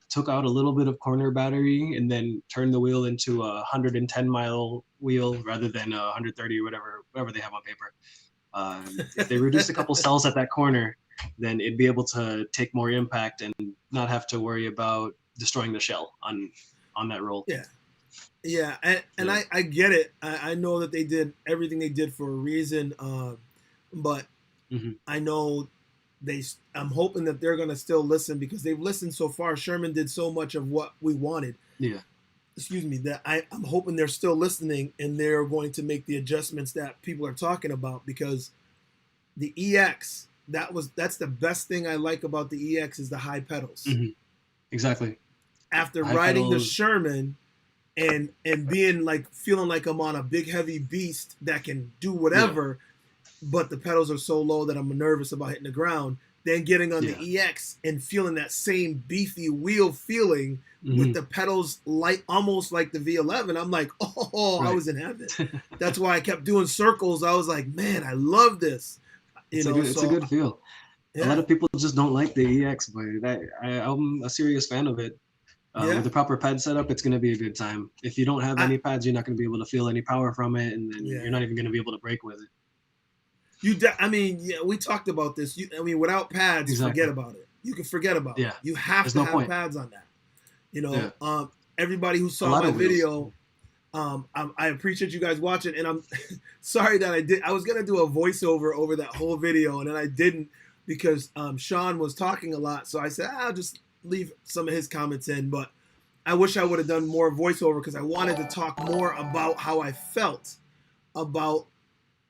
Speaker 2: took out a little bit of corner battery and then turned the wheel into a 110-mile wheel rather than a 130 or whatever they have on paper, if they reduced a couple cells at that corner, then it'd be able to take more impact and not have to worry about destroying the shell on that roll.
Speaker 1: Yeah. Yeah, and
Speaker 2: Yeah.
Speaker 1: I get it. I know that they did everything they did for a reason, but
Speaker 2: Hmm.
Speaker 1: I know I'm hoping that they're gonna still listen because they've listened so far. Sherman did so much of what we wanted.
Speaker 2: Yeah.
Speaker 1: Excuse me. That I'm hoping they're still listening and they're going to make the adjustments that people are talking about because the EX that's the best thing I like about the EX is the high pedals.
Speaker 2: Hmm. Exactly.
Speaker 1: After
Speaker 2: High
Speaker 1: riding the
Speaker 2: pedals.
Speaker 1: Sherman, and being like feeling like I'm on a big heavy beast that can do
Speaker 2: Yeah.
Speaker 1: whatever, but the pedals are so low that I'm nervous about hitting the ground. Then getting on the
Speaker 2: Yeah.
Speaker 1: EX and feeling that same beefy wheel feeling with
Speaker 2: Hmm.
Speaker 1: the pedals light almost like the V11. I'm like, oh, I
Speaker 2: Right.
Speaker 1: was in heaven. That's why I kept doing circles. I was like, man, I love this.
Speaker 2: It's a
Speaker 1: So
Speaker 2: good feel. A lot
Speaker 1: yeah,
Speaker 2: of people just don't like the EX, but I'm a serious fan of it. With
Speaker 1: yeah.
Speaker 2: the proper pad setup, it's going to be a good time. If you don't have
Speaker 1: I
Speaker 2: any pads, you're not going to be able to feel any power from it, and then you're
Speaker 1: yeah.
Speaker 2: not even going to be able to brake with it.
Speaker 1: I mean, yeah, we talked about this. I mean, without pads, forget
Speaker 2: Exactly.
Speaker 1: about it. You can forget about it.
Speaker 2: Yeah.
Speaker 1: You have
Speaker 2: There's
Speaker 1: to
Speaker 2: no
Speaker 1: have
Speaker 2: point.
Speaker 1: pads on that.
Speaker 2: Yeah.
Speaker 1: Everybody who
Speaker 2: A
Speaker 1: saw
Speaker 2: lot
Speaker 1: my
Speaker 2: of wheels.
Speaker 1: video, I appreciate you guys watching, and I'm sorry that I did. I was gonna do a voiceover over that whole video, and then I didn't because Sean was talking a lot. So I said I'll just leave some of his comments in, but I wish I would have done more voiceover because I wanted to talk more about how I felt about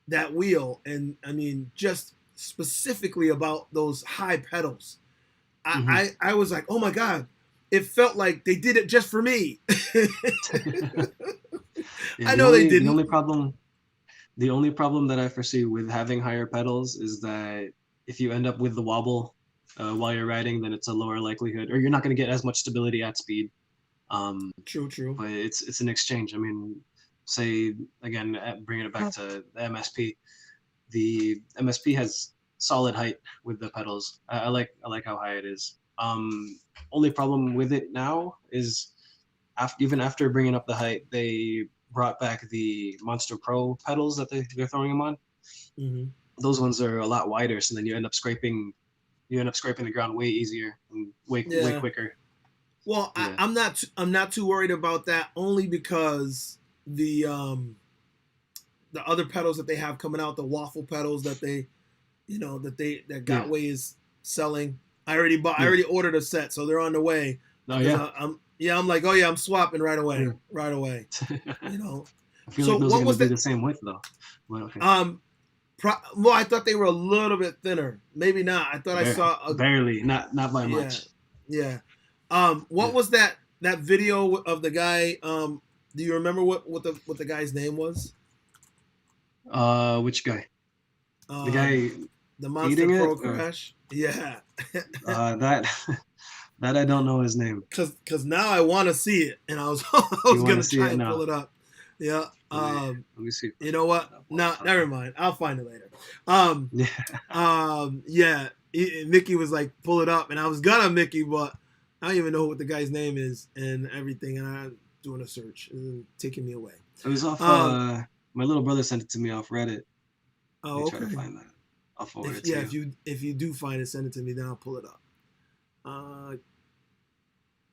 Speaker 1: that wheel, and I mean just specifically about those high pedals.
Speaker 2: Hmm.
Speaker 1: I was like, oh my god, it felt like they did it just for me.
Speaker 2: Yeah.
Speaker 1: I know they
Speaker 2: The
Speaker 1: didn't.
Speaker 2: only problem the only problem that I foresee with having higher pedals is that if you end up with the wobble while you're riding, then it's a lower likelihood, or you're not going to get as much stability at speed. Um,
Speaker 1: True, true.
Speaker 2: but it's an exchange. I mean, say again, bringing it back to the MSP. The MSP has solid height with the pedals. I like how high it is. Only problem with it now is even after bringing up the height, they brought back the Monster Pro pedals that they're throwing them on.
Speaker 1: Mm-hmm.
Speaker 2: Those ones are a lot wider, so then you end up scraping the ground way easier and way
Speaker 1: Yeah,
Speaker 2: quicker.
Speaker 1: Well,
Speaker 2: Yeah.
Speaker 1: I'm not too worried about that only because the other pedals that they have coming out, the waffle pedals that they that
Speaker 2: Yeah.
Speaker 1: Gotway is selling. I already bought. I
Speaker 2: Yeah.
Speaker 1: already ordered a set, so they're on the way.
Speaker 2: Oh
Speaker 1: Because
Speaker 2: yeah.
Speaker 1: I'm like, oh yeah, I'm swapping right away,
Speaker 2: Yeah.
Speaker 1: right away. You know.
Speaker 2: I feel
Speaker 1: So
Speaker 2: like those are
Speaker 1: what
Speaker 2: gonna
Speaker 1: was
Speaker 2: be
Speaker 1: that?
Speaker 2: the same width though. Well, okay.
Speaker 1: Well, I thought they were a little bit thinner. Maybe not. I thought I saw a
Speaker 2: Barely, not by
Speaker 1: yeah,
Speaker 2: much.
Speaker 1: yeah. What
Speaker 2: Yeah.
Speaker 1: was that video of the guy? Do you remember what the guy's name was?
Speaker 2: Which guy? The
Speaker 1: Um,
Speaker 2: guy
Speaker 1: the Monster
Speaker 2: eating it,
Speaker 1: Pro
Speaker 2: or
Speaker 1: Crash. Yeah.
Speaker 2: that that I don't know his name.
Speaker 1: Cause now I want to see it, and I was I
Speaker 2: You
Speaker 1: was
Speaker 2: want to
Speaker 1: gonna
Speaker 2: see
Speaker 1: try
Speaker 2: it
Speaker 1: and pull
Speaker 2: now?
Speaker 1: it up. Yeah.
Speaker 2: Let me see if I
Speaker 1: You
Speaker 2: can
Speaker 1: know
Speaker 2: pull
Speaker 1: what?
Speaker 2: it up while
Speaker 1: No,
Speaker 2: we're
Speaker 1: never
Speaker 2: talking.
Speaker 1: mind. I'll find it later. Um,
Speaker 2: Yeah.
Speaker 1: yeah. Mickey was like, pull it up, and I was gonna Mickey, but I don't even know what the guy's name is and everything, and I'm doing a search and taking me away.
Speaker 2: It was off.
Speaker 1: Um.
Speaker 2: My little brother sent it to me off Reddit. Let me
Speaker 1: Oh,
Speaker 2: try to
Speaker 1: okay.
Speaker 2: find that. I'll forward it to you.
Speaker 1: If you do find it, send it to me. Then I'll pull it up.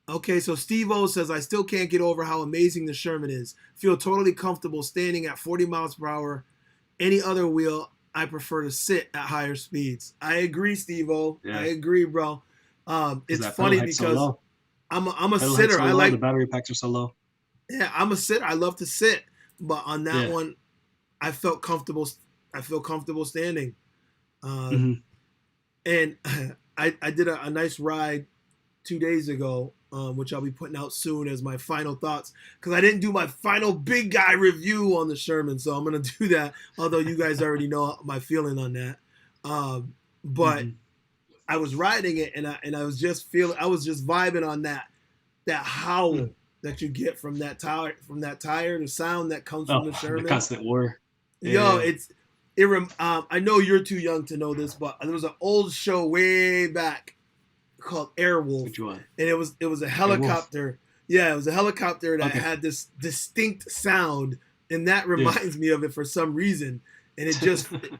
Speaker 1: Okay, so Steve O says, I still can't get over how amazing the Sherman is. Feel totally comfortable standing at 40 miles per hour. Any other wheel, I prefer to sit at higher speeds. I agree, Steve O. I
Speaker 2: Yeah,
Speaker 1: agree, bro.
Speaker 2: because
Speaker 1: It's
Speaker 2: that pedal
Speaker 1: funny
Speaker 2: height's so
Speaker 1: because
Speaker 2: low.
Speaker 1: I'm a
Speaker 2: Pedal height's
Speaker 1: sitter.
Speaker 2: so low. The battery packs are so low.
Speaker 1: Yeah, I'm a sitter. I love to sit, but on that
Speaker 2: Yeah.
Speaker 1: one, I felt comfortable. I feel comfortable standing.
Speaker 2: Hmm.
Speaker 1: And I did a nice ride 2 days ago, which I'll be putting out soon as my final thoughts, because I didn't do my final big guy review on the Sherman, so I'm gonna do that. Although you guys already know my feeling on that, but
Speaker 2: Hmm.
Speaker 1: I was riding it and I was just feeling, I was just vibing on that howl that you get from that tire, the sound that comes from
Speaker 2: Oh,
Speaker 1: the
Speaker 2: the
Speaker 1: Sherman.
Speaker 2: constant war.
Speaker 1: Yo,
Speaker 2: Yeah.
Speaker 1: I know you're too young to know this, but there was an old show way back called Airwolf,
Speaker 2: Which one?
Speaker 1: and it was a
Speaker 2: Airwolf.
Speaker 1: helicopter. Yeah, it was a helicopter that
Speaker 2: Okay.
Speaker 1: had this distinct sound, and that
Speaker 2: Yeah.
Speaker 1: reminds me of it for some reason. And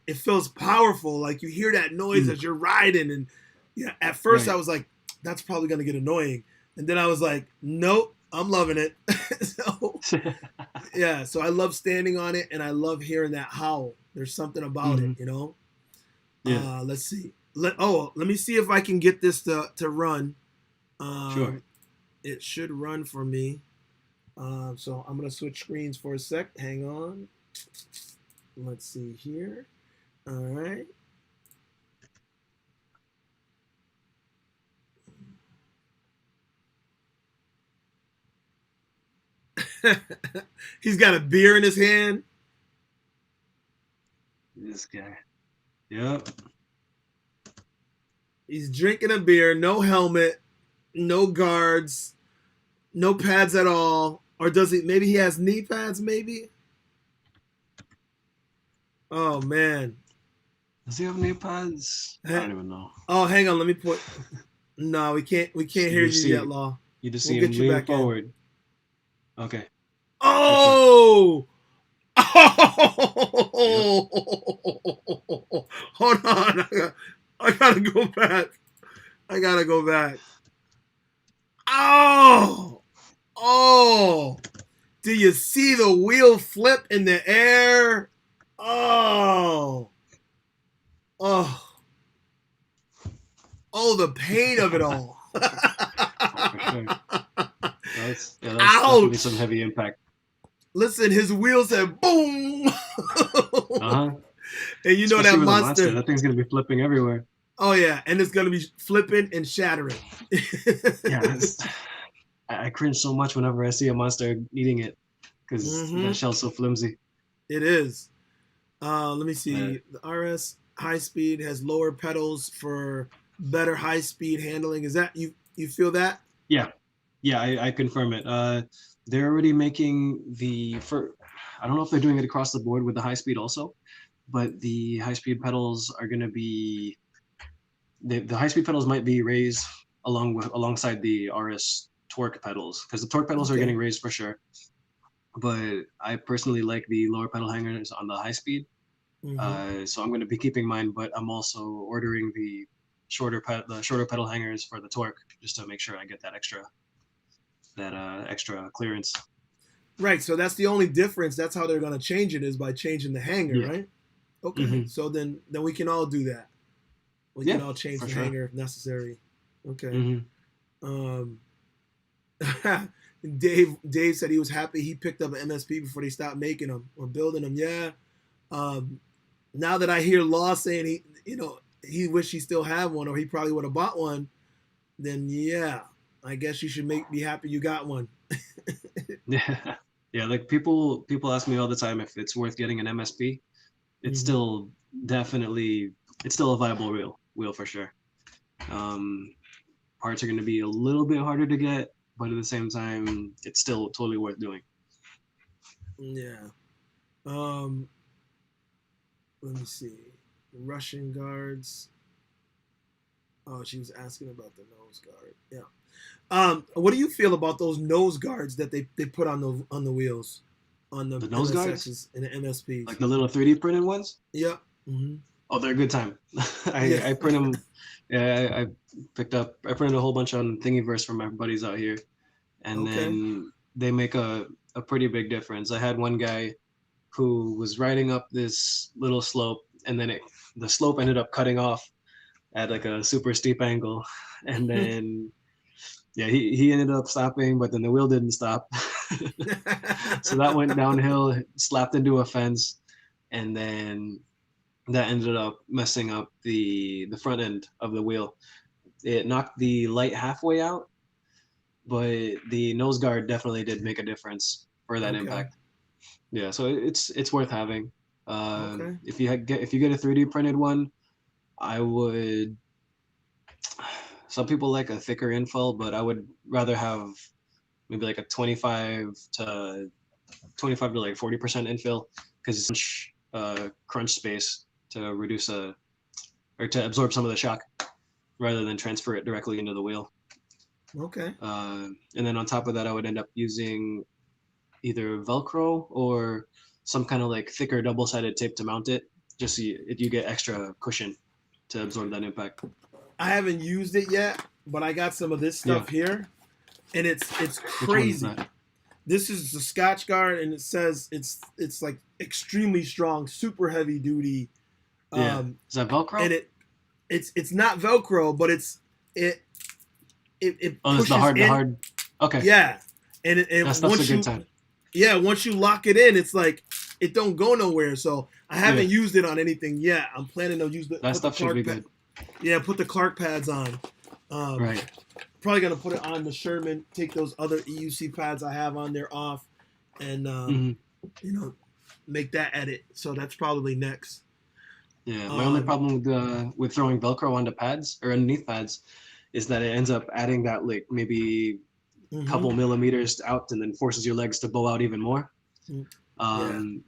Speaker 1: it feels powerful, like you hear that noise
Speaker 2: Mm,
Speaker 1: as you're riding. And yeah, at first I
Speaker 2: right.
Speaker 1: was like, that's probably gonna get annoying, and then I was like, nope, I'm loving it. So yeah, so I love standing on it, and I love hearing that howl. There's something about it,
Speaker 2: Hmm.
Speaker 1: you know.
Speaker 2: Yeah.
Speaker 1: Let's see. Let me see if I can get this to run.
Speaker 2: Sure.
Speaker 1: It should run for me. So I'm gonna switch screens for a sec. Hang on. Let's see here. All right. He's got a beer in his hand.
Speaker 2: This guy. Yep.
Speaker 1: He's drinking a beer. No helmet. No guards. No pads at all. Or does he? Maybe he has knee pads. Maybe. Oh man.
Speaker 2: Does he have knee pads? I don't even know.
Speaker 1: Oh, hang on. Let me put. No, we can't. We can't hear
Speaker 2: You
Speaker 1: you
Speaker 2: just see
Speaker 1: yet, Law.
Speaker 2: you just
Speaker 1: We'll
Speaker 2: see him
Speaker 1: get you
Speaker 2: lean
Speaker 1: back in.
Speaker 2: forward. Okay. Sure.
Speaker 1: Oh!
Speaker 2: Yep.
Speaker 1: Oh! Hold on. I gotta go back. I gotta go back. Oh! Oh! Do you see the wheel flip in the air? Oh! Oh! Oh, the pain of it all.
Speaker 2: Oh, for sure. That's definitely some
Speaker 1: Ouch!
Speaker 2: heavy impact.
Speaker 1: Listen, his wheels said boom.
Speaker 2: Uh-huh.
Speaker 1: And you know
Speaker 2: Especially
Speaker 1: that
Speaker 2: with a monster.
Speaker 1: monster.
Speaker 2: That thing's gonna be flipping everywhere.
Speaker 1: Oh yeah, and it's gonna be flipping and shattering.
Speaker 2: Yeah, I cringe so much whenever I see a monster eating it because
Speaker 1: Mm-hmm.
Speaker 2: that shell's so flimsy.
Speaker 1: It is. Let me
Speaker 2: Uh,
Speaker 1: see. The RS high speed has lower pedals for better high speed handling. Is that you feel that?
Speaker 2: yeah, yeah, I confirm it. They're already making I don't know if they're doing it across the board with the high speed also, but the high speed pedals are gonna be the high speed pedals might be raised alongside the RS torque pedals because the torque pedals are
Speaker 1: Okay.
Speaker 2: getting raised for sure. But I personally like the lower pedal hangers on the high speed.
Speaker 1: Mm-hmm.
Speaker 2: So I'm going to be keeping mine, but I'm also ordering the shorter pedal hangers for the torque just to make sure I get that extra. that extra clearance.
Speaker 1: Right. So that's the only difference. That's how they're gonna change it, is by changing the hanger,
Speaker 2: Yeah.
Speaker 1: right? Okay.
Speaker 2: Mm-hmm.
Speaker 1: So then we can all do that. We
Speaker 2: Yeah,
Speaker 1: can all change
Speaker 2: for
Speaker 1: the
Speaker 2: sure.
Speaker 1: hanger if necessary. Okay.
Speaker 2: Mm-hmm.
Speaker 1: Dave said he was happy he picked up an MSP before they stopped making them or building them. Yeah. Now that I hear Law saying he wished he still had one, or he probably would have bought one, then yeah, I guess you should be happy you got one.
Speaker 2: Yeah, yeah. Like people ask me all the time if it's worth getting an MSP. It's
Speaker 1: Mhm.
Speaker 2: still definitely it's still a viable wheel for sure. Parts are going to be a little bit harder to get, but at the same time, it's still totally worth doing.
Speaker 1: Yeah. Let me see. Russian guards. Oh, she was asking about the nose guard. Yeah. What do you feel about those nose guards that they put on the wheels, on the
Speaker 2: nose guards,
Speaker 1: MSXs and the MSPs?
Speaker 2: like the little 3D printed ones.
Speaker 1: Yeah. Mm-hmm.
Speaker 2: Oh, they're a good time.
Speaker 1: Yeah.
Speaker 2: I print them. Yeah, I printed a whole bunch on Thingiverse from my buddies out here, and
Speaker 1: Okay.
Speaker 2: then they make a pretty big difference. I had one guy who was riding up this little slope, and then the slope ended up cutting off at like a super steep angle, and then yeah, he ended up stopping, but then the wheel didn't stop, so that went downhill, slapped into a fence, and then that ended up messing up the front end of the wheel. It knocked the light halfway out, but the nose guard definitely did make a difference for that
Speaker 1: Okay.
Speaker 2: impact. Yeah, so it's worth having.
Speaker 1: Okay.
Speaker 2: If you get a 3D printed one, I would. Some people like a thicker infill, but I would rather have maybe like a 25 to like 40% infill, because it's crunch space to reduce or to absorb some of the shock rather than transfer it directly into the wheel.
Speaker 1: Okay.
Speaker 2: And then on top of that, I would end up using either Velcro or some kind of like thicker double-sided tape to mount it, just so you get extra cushion to absorb that impact.
Speaker 1: I haven't used it yet, but I got some of this stuff here, and it's crazy. This is the Scotch Guard, and it says it's like extremely strong, super heavy duty.
Speaker 2: Yeah, is that Velcro?
Speaker 1: And it's not Velcro, but it
Speaker 2: oh,
Speaker 1: pushes
Speaker 2: the hard
Speaker 1: in.
Speaker 2: the hard. Okay.
Speaker 1: Yeah, and
Speaker 2: that's
Speaker 1: once
Speaker 2: a good time.
Speaker 1: Yeah, once you lock it in, it's like it don't go nowhere. So I haven't used it on anything yet. I'm planning to use
Speaker 2: that stuff should be good.
Speaker 1: Yeah, put the Clark pads on.
Speaker 2: Right.
Speaker 1: Probably gonna put it on the Sherman. Take those other EUC pads I have on there off, and make that edit. So that's probably next.
Speaker 2: Yeah, my only problem with throwing Velcro onto pads or underneath pads is that it ends up adding that like maybe a couple millimeters out, and then forces your legs to bow out even more.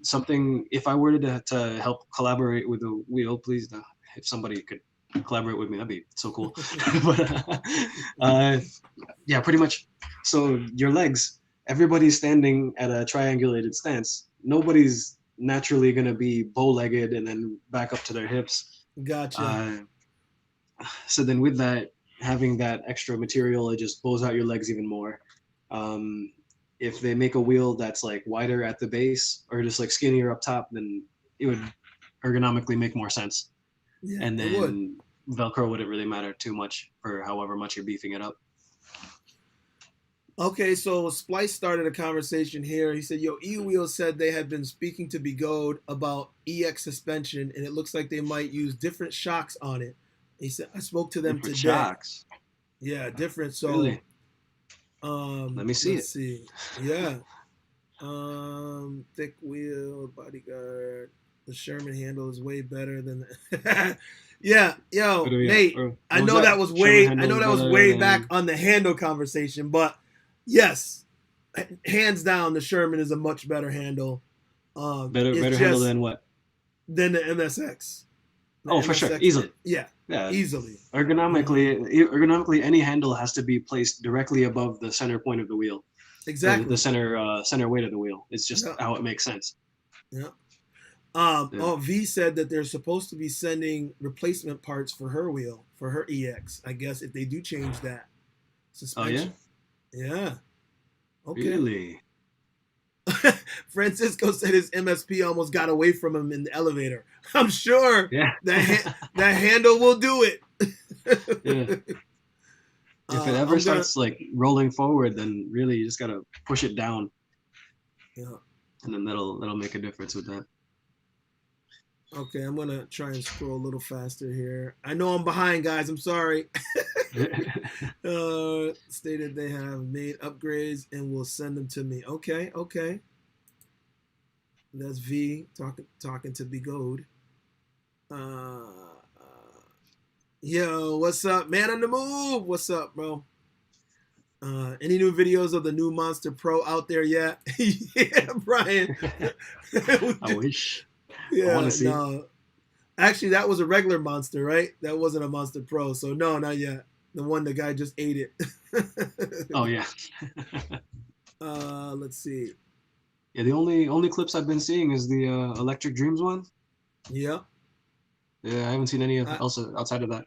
Speaker 2: Something, if I were to help collaborate with the wheel, please, if somebody could collaborate with me, that'd be so cool. But yeah, pretty much. So your legs, everybody's standing at a triangulated stance. Nobody's naturally going to be bow-legged and then back up to their hips.
Speaker 1: Gotcha.
Speaker 2: So then with that, having that extra material, it just bows out your legs even more. If they make a wheel that's like wider at the base or just like skinnier up top, then it would ergonomically make more sense.
Speaker 1: Yeah,
Speaker 2: and then Velcro wouldn't really matter too much for however much you're beefing it up.
Speaker 1: Okay, so Splice started a conversation here. He said, "Yo, E-Wheel said they had been speaking to Begode about EX suspension, and it looks like they might use different shocks on it." He said, "I spoke to them
Speaker 2: different
Speaker 1: today."
Speaker 2: Shocks.
Speaker 1: Yeah, different. So,
Speaker 2: really? Let me see.
Speaker 1: Let's see. Yeah. Thick wheel, bodyguard. The Sherman handle is way better than the Yeah, yo, Nate. I know that was way back on the handle conversation, but yes, hands down, the Sherman is a much better handle.
Speaker 2: Better handle than what?
Speaker 1: Than the MSX.
Speaker 2: For sure, easily.
Speaker 1: Yeah, easily.
Speaker 2: Ergonomically, any handle has to be placed directly above the center point of the wheel.
Speaker 1: Exactly.
Speaker 2: The center weight of the wheel. It's just how it makes sense.
Speaker 1: Yeah. V said that they're supposed to be sending replacement parts for her wheel, for her EX. I guess if they do change that suspension.
Speaker 2: Oh yeah.
Speaker 1: Yeah. Okay.
Speaker 2: Really?
Speaker 1: Francisco said his MSP almost got away from him in the elevator. I'm sure
Speaker 2: Yeah.
Speaker 1: that handle will do it.
Speaker 2: Yeah. If it ever
Speaker 1: I'm gonna.
Speaker 2: starts like rolling forward, then really you just gotta push it down,
Speaker 1: Yeah.
Speaker 2: and then that'll make a difference with that.
Speaker 1: Okay, I'm gonna try and scroll a little faster here. I know I'm behind, guys. I'm sorry. Stated they have made upgrades and will send them to me. Okay, okay. That's V talking to Bigode. Yo, what's up, man on the move? What's up, bro? Any new videos of the new Monster Pro out there yet? Yeah, Brian.
Speaker 2: I wish. I want
Speaker 1: Yeah,
Speaker 2: to see.
Speaker 1: no. Actually, that was a regular monster, right? That wasn't a Monster Pro. So no, not yet. The one the guy just ate it.
Speaker 2: Oh yeah.
Speaker 1: Let's see.
Speaker 2: Yeah, the only clips I've been seeing is the Electric Dreams one.
Speaker 1: Yeah.
Speaker 2: Yeah, I haven't seen any
Speaker 1: I,
Speaker 2: else outside of that.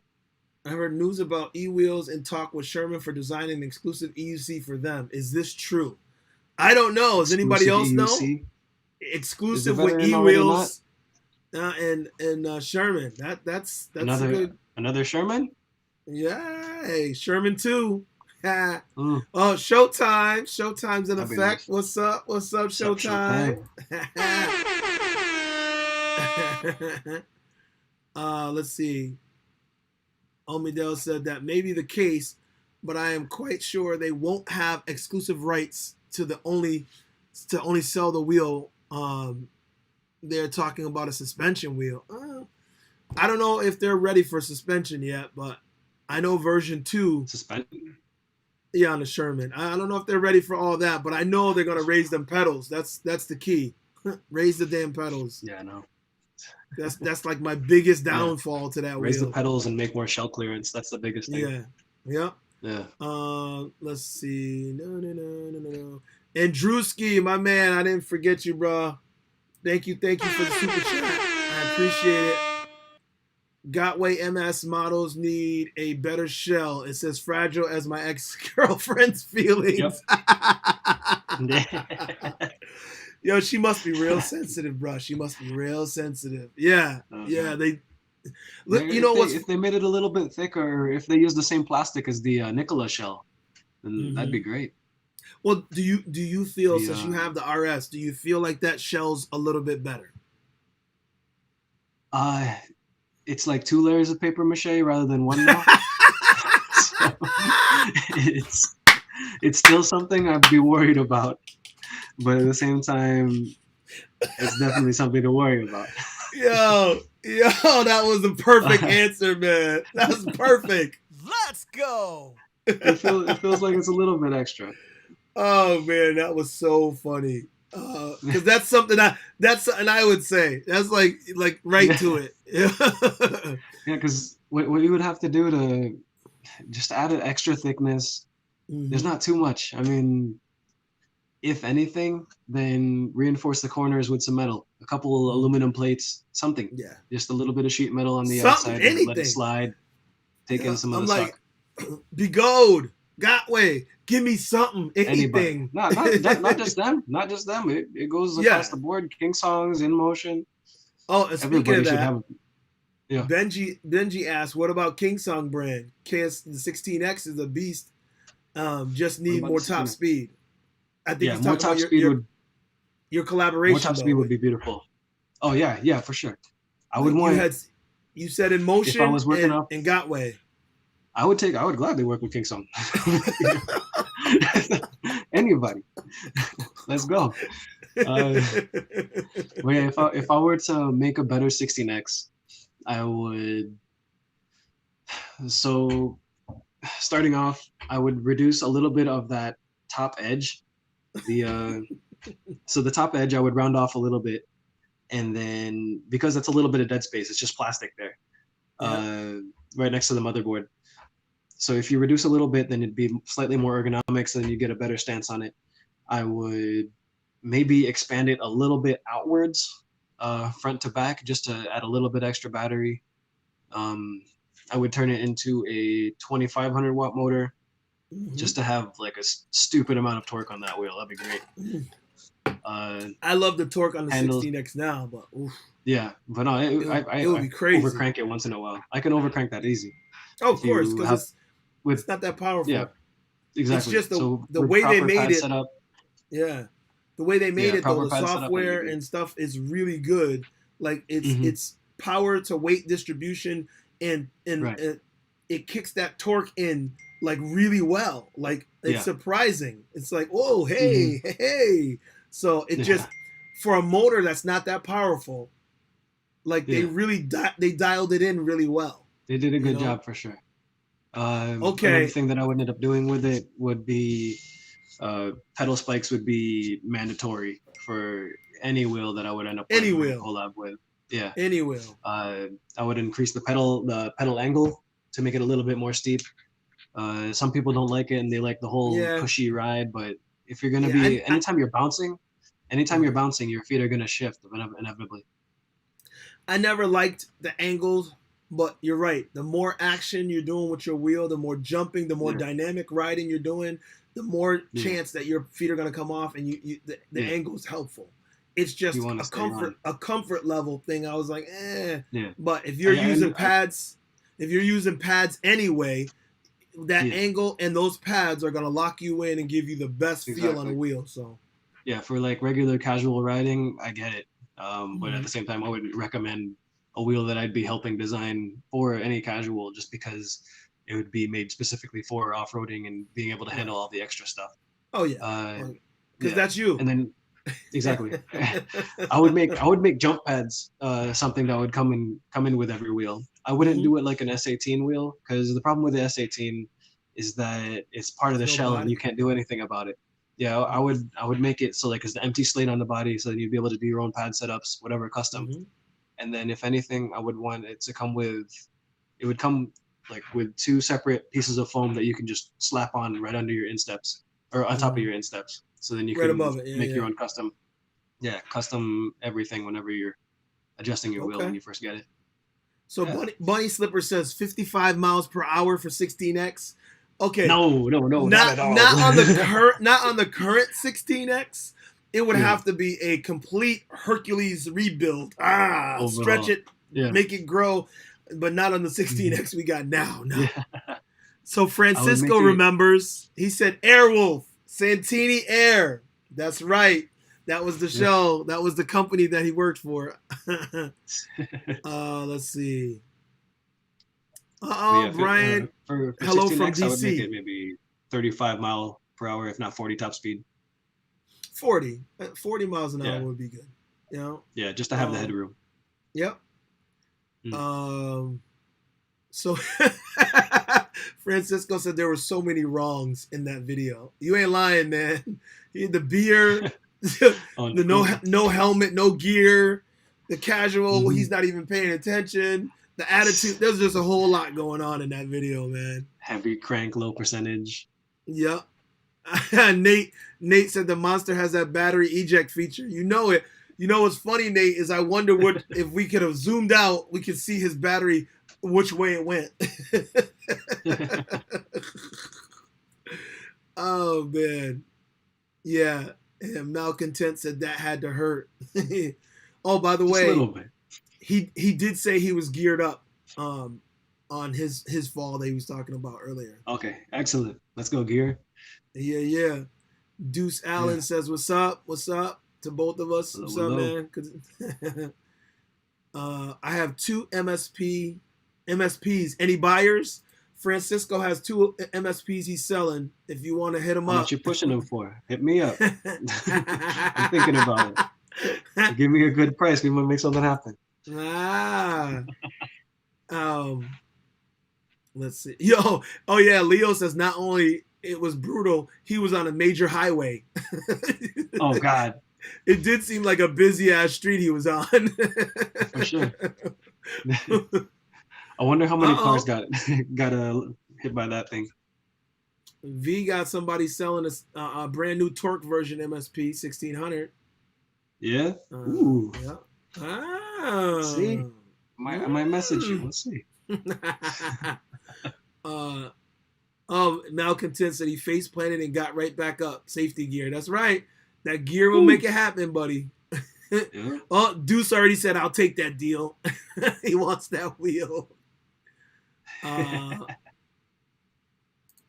Speaker 1: I heard news about E-Wheels and talk with Sherman for designing an exclusive EUC for them. Is this true? I don't know. Does anybody
Speaker 2: Exclusive
Speaker 1: else know?
Speaker 2: EUC. Is the
Speaker 1: Exclusive with
Speaker 2: veteran already not?
Speaker 1: E-Wheels and Sherman. That's
Speaker 2: Another Sherman?
Speaker 1: Yeah, hey, Sherman too. Oh,
Speaker 2: Mm,
Speaker 1: Showtime. Showtime's in
Speaker 2: that'd be
Speaker 1: effect.
Speaker 2: nice.
Speaker 1: What's up? What's up,
Speaker 2: What's up,
Speaker 1: Showtime? Let's see. Omidel said that may be the case, but I am quite sure they won't have exclusive rights to only sell the wheel. They're talking about a suspension wheel. I don't know if they're ready for suspension yet, but I know version 2.
Speaker 2: Suspension?
Speaker 1: Yeah, on the Sherman. I don't know if they're ready for all that, but I know they're gonna raise them pedals. That's the key. Raise the damn pedals.
Speaker 2: Yeah, no.
Speaker 1: That's like my biggest downfall to that
Speaker 2: Raise
Speaker 1: wheel.
Speaker 2: the pedals and make more shell clearance. That's the biggest thing.
Speaker 1: Yeah. Yeah.
Speaker 2: Yeah.
Speaker 1: Let's see. No. And Drewski, my man, I didn't forget you, bro. Thank you for the super chat. I appreciate it. Gotway MS models need a better shell. It says fragile as my ex-girlfriend's feelings.
Speaker 2: Yep.
Speaker 1: Yo, she must be real sensitive, bro. She must be real sensitive. Yeah. Yeah. They look,
Speaker 2: if they made it a little bit thicker, if they use the same plastic as the Nikola shell, then that'd be great.
Speaker 1: Well, do you feel, since you have the RS, do you feel like that shell's a little bit better?
Speaker 2: It's like 2 layers of paper mache rather than one now. So it's still something I'd be worried about, but at the same time, it's definitely something to worry about.
Speaker 1: Yo, that was the perfect answer, man. That's perfect. Let's go.
Speaker 2: It feels like it's a little bit extra.
Speaker 1: Oh man, that was so funny. Because that's something I would say. That's like right to it.
Speaker 2: Yeah, because what you would have to do to just add an extra thickness, there's not too much. I mean, if anything, then reinforce the corners with some metal, a couple aluminum plates, something.
Speaker 1: Yeah.
Speaker 2: Just a little bit of sheet metal on the outside, and let it slide. Take in some of the stock.
Speaker 1: Bigode, Gotway, give me something, anything.
Speaker 2: Not just them. Not just them. It goes across the board. King Songs, In Motion.
Speaker 1: Oh, and speaking of that,
Speaker 2: have. Yeah.
Speaker 1: Benji asked, "What about King Song brand? KS the 16X is a beast. Just need more top speed." I think he's talking about your collaboration.
Speaker 2: More top speed would be beautiful. Oh yeah, for sure. I would want.
Speaker 1: You said In Motion.
Speaker 2: If I was working up
Speaker 1: in Gotway.
Speaker 2: I would gladly work with King Song. Anybody. Let's go. If I were to make a better 16X, I would. So, starting off, I would reduce a little bit of that top edge. So the top edge I would round off a little bit, and then because that's a little bit of dead space, it's just plastic there, right next to the motherboard. So if you reduce a little bit, then it'd be slightly more ergonomic, so then you get a better stance on it. I would maybe expand it a little bit outwards, front to back, just to add a little bit extra battery. I would turn it into a 2500 watt motor, just to have like a stupid amount of torque on that wheel. That'd be great.
Speaker 1: I love the torque on the
Speaker 2: handles,
Speaker 1: 16X now, but oof,
Speaker 2: yeah, but no,
Speaker 1: it would be
Speaker 2: I
Speaker 1: crazy.
Speaker 2: overcrank it once in a while. I can overcrank that easy.
Speaker 1: Oh, of
Speaker 2: If
Speaker 1: course,
Speaker 2: you
Speaker 1: because
Speaker 2: have
Speaker 1: it's not that powerful.
Speaker 2: yeah,
Speaker 1: It's
Speaker 2: exactly.
Speaker 1: just
Speaker 2: So
Speaker 1: the
Speaker 2: with
Speaker 1: way they
Speaker 2: proper
Speaker 1: made
Speaker 2: pad
Speaker 1: it.
Speaker 2: setup,
Speaker 1: Yeah, the way they made
Speaker 2: yeah,
Speaker 1: it though,
Speaker 2: proper
Speaker 1: the
Speaker 2: pad setup, that'd be
Speaker 1: software
Speaker 2: great.
Speaker 1: and stuff is really good. Like
Speaker 2: Hmm.
Speaker 1: it's power to weight distribution, and
Speaker 2: Right.
Speaker 1: it kicks that torque in like really well. Like it's
Speaker 2: Yeah.
Speaker 1: surprising. It's like, whoa,
Speaker 2: Hmm.
Speaker 1: hey, hey, hey. So it just
Speaker 2: Yeah.
Speaker 1: for a motor that's not that powerful, like they
Speaker 2: Yeah.
Speaker 1: really they dialed it in really well.
Speaker 2: They did a
Speaker 1: You
Speaker 2: good
Speaker 1: know?
Speaker 2: job for sure. Another
Speaker 1: Okay,
Speaker 2: thing that I would end up doing with it would be pedal spikes would be mandatory for any wheel that I would end up
Speaker 1: any
Speaker 2: working with a
Speaker 1: wheel,
Speaker 2: collab with. Yeah.
Speaker 1: any wheel.
Speaker 2: I would increase the pedal angle to make it a little bit more steep. Some people don't like it and they like the whole
Speaker 1: Yeah,
Speaker 2: cushy ride, but if you're gonna
Speaker 1: yeah.
Speaker 2: be anytime you're
Speaker 1: Uh-huh.
Speaker 2: bouncing, your feet are gonna shift inevitably.
Speaker 1: I never liked the angles, but you're right. The more action you're doing with your wheel, the more jumping, the more
Speaker 2: Yeah,
Speaker 1: dynamic riding you're doing, the more
Speaker 2: yeah,
Speaker 1: chance that your feet are going to come off, and the
Speaker 2: yeah.
Speaker 1: angle is helpful. It's
Speaker 2: You
Speaker 1: just
Speaker 2: want to stay on.
Speaker 1: a comfort level thing. I was like, eh.
Speaker 2: Yeah,
Speaker 1: But if you're using pads, anyway, that
Speaker 2: yeah,
Speaker 1: angle and those pads are going to lock you in and give you the best feel on a
Speaker 2: exactly.
Speaker 1: wheel. So,
Speaker 2: Yeah, for like regular casual riding, I get it. But at
Speaker 1: mhm.
Speaker 2: the same time, I would recommend a wheel that I'd be helping design for any casual, just because it would be made specifically for off-roading and being able to handle
Speaker 1: Right.
Speaker 2: all the extra stuff.
Speaker 1: Oh yeah,
Speaker 2: Uh,
Speaker 1: because
Speaker 2: yeah,
Speaker 1: that's you.
Speaker 2: and then exactly, I would make jump pads something that would come in with every wheel. I wouldn't
Speaker 1: Hmm.
Speaker 2: do it like an S18 wheel because the problem with the S18 is that it's part of
Speaker 1: There's
Speaker 2: the
Speaker 1: no
Speaker 2: shell and you
Speaker 1: body.
Speaker 2: can't do anything about it. Yeah, I would make it so like it's the empty slate on the body, so then you'd be able to do your own pad setups, whatever custom.
Speaker 1: Hmm.
Speaker 2: And then if anything, I would want it to come with it would come like with two separate pieces of foam that you can just slap on right under your insteps or on top of
Speaker 1: Hmm.
Speaker 2: your insteps. So then you
Speaker 1: Right
Speaker 2: can
Speaker 1: above it. Yeah,
Speaker 2: make your
Speaker 1: yeah.
Speaker 2: own custom everything whenever you're adjusting your wheel when
Speaker 1: Okay.
Speaker 2: you first get it.
Speaker 1: So
Speaker 2: Yeah.
Speaker 1: Bunny Slipper says 55 miles per hour for 16X. Okay,
Speaker 2: No, not at all.
Speaker 1: not on the current 16X. It would
Speaker 2: Yeah.
Speaker 1: have to be a complete Hercules rebuild. Stretch
Speaker 2: Overall.
Speaker 1: it,
Speaker 2: Yeah.
Speaker 1: make it grow, but not on the
Speaker 2: Mhm.
Speaker 1: 16X we got now. No.
Speaker 2: Yeah.
Speaker 1: So
Speaker 2: I would
Speaker 1: Francisco
Speaker 2: make it.
Speaker 1: remembers. He said Airwolf, Santini Air. That's right. That was the
Speaker 2: Yeah.
Speaker 1: show. That was the company that he worked for. Let's see.
Speaker 2: But yeah,
Speaker 1: Brian.
Speaker 2: for
Speaker 1: Hello from
Speaker 2: 16x, I would make
Speaker 1: DC.
Speaker 2: it maybe 35 mile per hour, if not 40 top speed.
Speaker 1: 40. 40 miles an hour
Speaker 2: Yeah.
Speaker 1: would be good. You know?
Speaker 2: Yeah, just to have the
Speaker 1: Um,
Speaker 2: headroom.
Speaker 1: yep.
Speaker 2: Mm.
Speaker 1: So Francisco said there were so many wrongs in that video. You ain't lying, man. He had the beer,
Speaker 2: Oh,
Speaker 1: the
Speaker 2: no.
Speaker 1: no helmet, no gear, the casual,
Speaker 2: Mhm.
Speaker 1: he's not even paying attention, the attitude. There's just a whole lot going on in that video, man.
Speaker 2: Heavy crank, low percentage.
Speaker 1: Yep. Nate said the monster has that battery eject feature. You know it. You know what's funny, Nate, is I wonder what if we could have zoomed out, we could see his battery which way it went. Oh man. Yeah. And Malcontent said that had to hurt. Oh, by the
Speaker 2: Just a
Speaker 1: way,
Speaker 2: little bit.
Speaker 1: he did say he was geared up on his fall that he was talking about earlier.
Speaker 2: Okay, excellent. Let's go, gear.
Speaker 1: Yeah, yeah. Deuce Allen
Speaker 2: Yeah.
Speaker 1: says, "What's up? What's up to both of us?
Speaker 2: Hello,
Speaker 1: What's up,
Speaker 2: hello.
Speaker 1: man?" 'Cause, I have two MSPs. Any buyers? Francisco has two MSPs he's selling. If you want to hit him
Speaker 2: How
Speaker 1: up,
Speaker 2: much you pushing them for? Hit me up. I'm thinking about it. Give me a good price. We might make something happen.
Speaker 1: um, let's see. Yo, oh yeah. Leo says not only it was brutal, he was on a major highway.
Speaker 2: Oh God,
Speaker 1: It did seem like a busy ass street he was on.
Speaker 2: for sure. I wonder how many cars
Speaker 1: Uh-oh.
Speaker 2: got hit by that thing.
Speaker 1: V got somebody selling a brand new torque version MSP 1600.
Speaker 2: Yeah. Ooh.
Speaker 1: Yeah.
Speaker 2: See, I might message you. Let's see.
Speaker 1: Malcontent said he face planted and got right back up. Safety gear. That's right. That gear will
Speaker 2: Woo.
Speaker 1: make it happen, buddy.
Speaker 2: Yeah.
Speaker 1: Oh, Deuce already said I'll take that deal. He wants that wheel.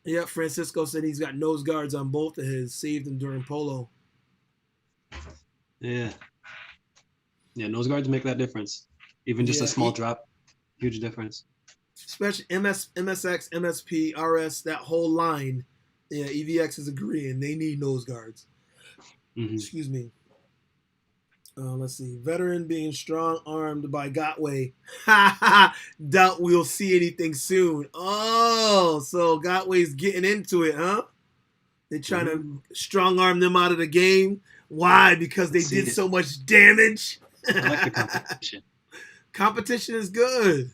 Speaker 1: Yeah, Francisco said he's got nose guards on both of his. Saved him during polo.
Speaker 2: Yeah. Yeah, nose guards make that difference. Even just a small drop, huge difference.
Speaker 1: Especially MSX, MSP, RS, that whole line. Yeah, EVX is agreeing. They need nose guards.
Speaker 2: Mm-hmm.
Speaker 1: Excuse me. Let's see. Veteran being strong-armed by Gotway. Doubt we'll see anything soon. Oh, so Gotway's getting into it, huh? They're trying to strong-arm them out of the game. Why? Because they did so much damage?
Speaker 2: I like the competition.
Speaker 1: Competition is good.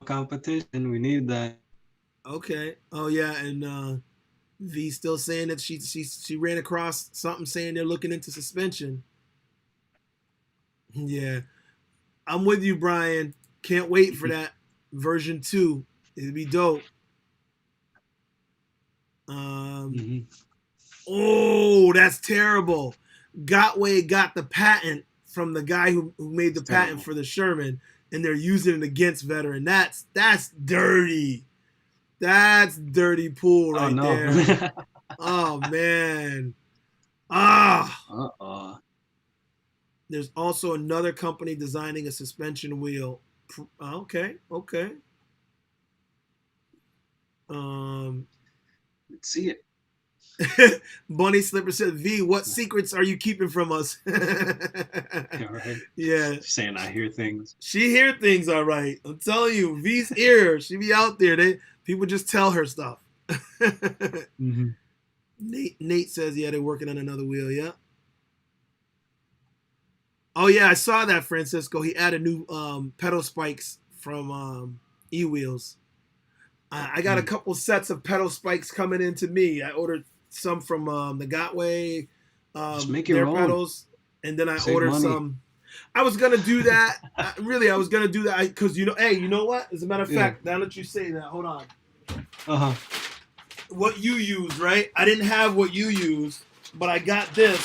Speaker 2: Competition, we need that.
Speaker 1: Okay. Oh, yeah, and V still saying that she ran across something saying they're looking into suspension. Yeah. I'm with you, Brian. Can't wait for that version 2. It'd be dope. Oh, that's terrible. Gotway got the patent from the guy who made the patent for the Sherman, and they're using it against veteran. That's dirty. That's dirty pool right there. Oh, man. There's also another company designing a suspension wheel. Okay.
Speaker 2: Let's see it.
Speaker 1: Bunny Slipper said, V, what secrets are you keeping from us?
Speaker 2: Right.
Speaker 1: Yeah.
Speaker 2: She's saying I hear things.
Speaker 1: She hear things all right. I'm telling you, V's ear, she be out there. People just tell her stuff. Nate says, yeah, they're working on another wheel, yeah. Oh, yeah, I saw that, Francisco. He added new pedal spikes from E-Wheels. I got a couple sets of pedal spikes coming into me. I ordered some from the Gotway,
Speaker 2: just make your own
Speaker 1: pedals, and then I ordered some. I was gonna do that. I was gonna do that because hey, you know what? As a matter of fact, now that you say that, hold on. What you use, right? I didn't have what you use, but I got this.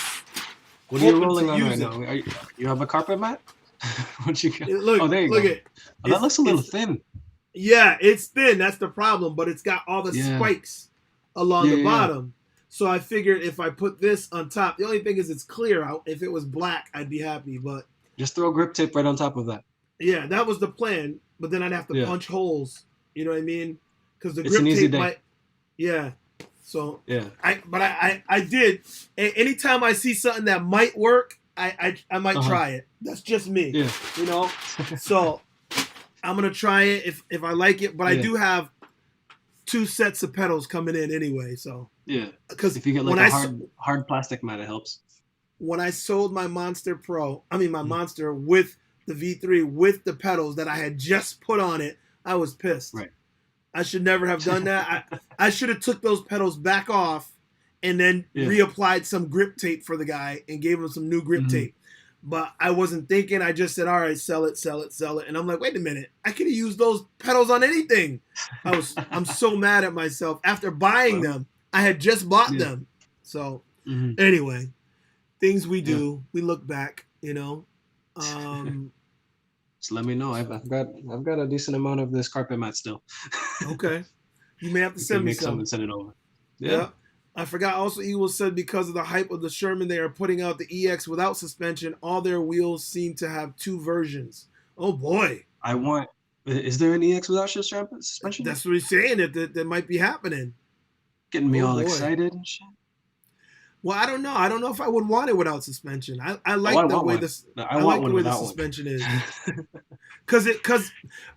Speaker 2: What are you rolling on right now? You have a carpet mat? What you got?
Speaker 1: Look,
Speaker 2: there you go. That looks a little thin.
Speaker 1: Yeah, it's thin. That's the problem. But it's got all the spikes along the bottom. So I figured if I put this on top, the only thing is it's clear out. If it was black, I'd be happy. But
Speaker 2: just throw grip tape right on top of that.
Speaker 1: Yeah, that was the plan. But then I'd have to punch holes. You know what I mean? Because the
Speaker 2: it's
Speaker 1: grip tape
Speaker 2: might.
Speaker 1: Yeah. So
Speaker 2: yeah.
Speaker 1: I did. Anytime I see something that might work, I might try it. That's just me.
Speaker 2: Yeah.
Speaker 1: You know. So I'm gonna try it if I like it. But I do have 2 sets of pedals coming in anyway. So
Speaker 2: yeah.
Speaker 1: Because
Speaker 2: if you get like a hard plastic mat, it helps. When
Speaker 1: I sold my Monster Monster with the V3 with the pedals that I had just put on it, I was pissed.
Speaker 2: Right.
Speaker 1: I should never have done that. I should have took those pedals back off and then reapplied some grip tape for the guy and gave him some new grip tape. But I wasn't thinking. I just said, all right, sell it. And I'm like, wait a minute. I could have used those pedals on anything. I'm so mad at myself. After buying them, I had just bought them. So anyway, things we do, we look back, you know.
Speaker 2: Just let me know. I've got a decent amount of this carpet mat still.
Speaker 1: Okay. You may have to send me some
Speaker 2: and send it over.
Speaker 1: Yeah. I forgot also Eagle said because of the hype of the Sherman, they are putting out the EX without suspension. All their wheels seem to have 2 versions. Oh boy.
Speaker 2: Is there an EX without suspension?
Speaker 1: That's what he's saying. That might be happening.
Speaker 2: Getting me all excited and shit.
Speaker 1: Well, I don't know. I don't know if I would want it without suspension. I like the way the suspension is.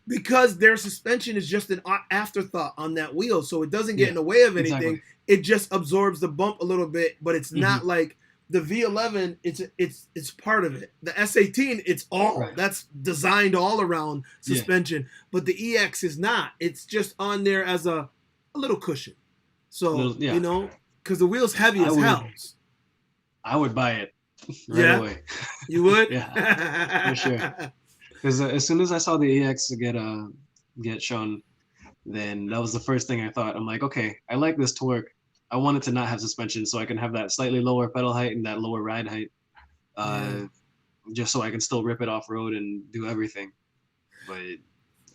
Speaker 1: Because their suspension is just an afterthought on that wheel, so it doesn't get in the way of anything. Exactly. It just absorbs the bump a little bit, but it's not like the V11. It's part of it. The S18, it's all that's designed all around suspension, but the EX is not. It's just on there as a little cushion. So you know. Because the wheel's heavy as hell.
Speaker 2: I would buy it right away.
Speaker 1: You would?
Speaker 2: Yeah, for sure. Because as soon as I saw the EX get get shown, then that was the first thing I thought. I'm like, okay, I like this torque. I want it to not have suspension so I can have that slightly lower pedal height and that lower ride height, just so I can still rip it off road and do everything. But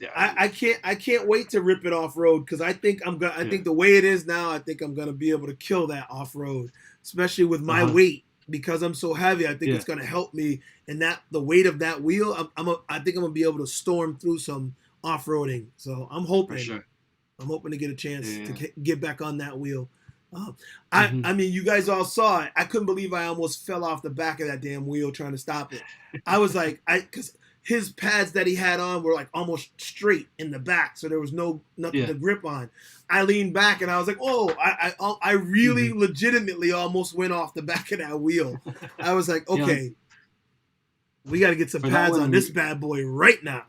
Speaker 2: yeah,
Speaker 1: I can't wait to rip it off road because I think I'm gonna. I think the way it is now, I think I'm gonna be able to kill that off road, especially with my weight because I'm so heavy. I think it's gonna help me, and that the weight of that wheel, I think I'm gonna be able to storm through some off roading. So I'm hoping.
Speaker 2: For sure.
Speaker 1: I'm hoping to get a chance to get back on that wheel. I mean, you guys all saw it. I couldn't believe I almost fell off the back of that damn wheel trying to stop it. I was like, because his pads that he had on were like almost straight in the back, so there was nothing to grip on. I leaned back and I was like, oh, I really legitimately almost went off the back of that wheel. I was like, okay, we got to get some pads on this bad boy right now.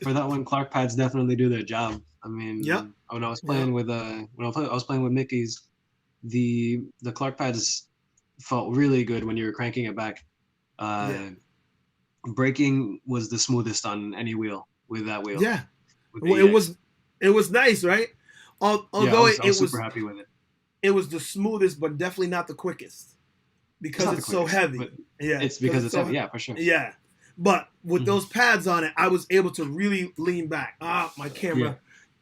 Speaker 2: For that one, Clark pads definitely do their job. I mean, when I was playing with I was playing with Mickey's, the Clark pads felt really good when you were cranking it back. Braking was the smoothest on any wheel with that wheel.
Speaker 1: Yeah, well, it was nice, right? Although
Speaker 2: I was super happy with it.
Speaker 1: It was the smoothest, but definitely not the quickest because it's so heavy.
Speaker 2: It's because it's heavy. Yeah, for sure.
Speaker 1: Yeah, but with those pads on it, I was able to really lean back. My camera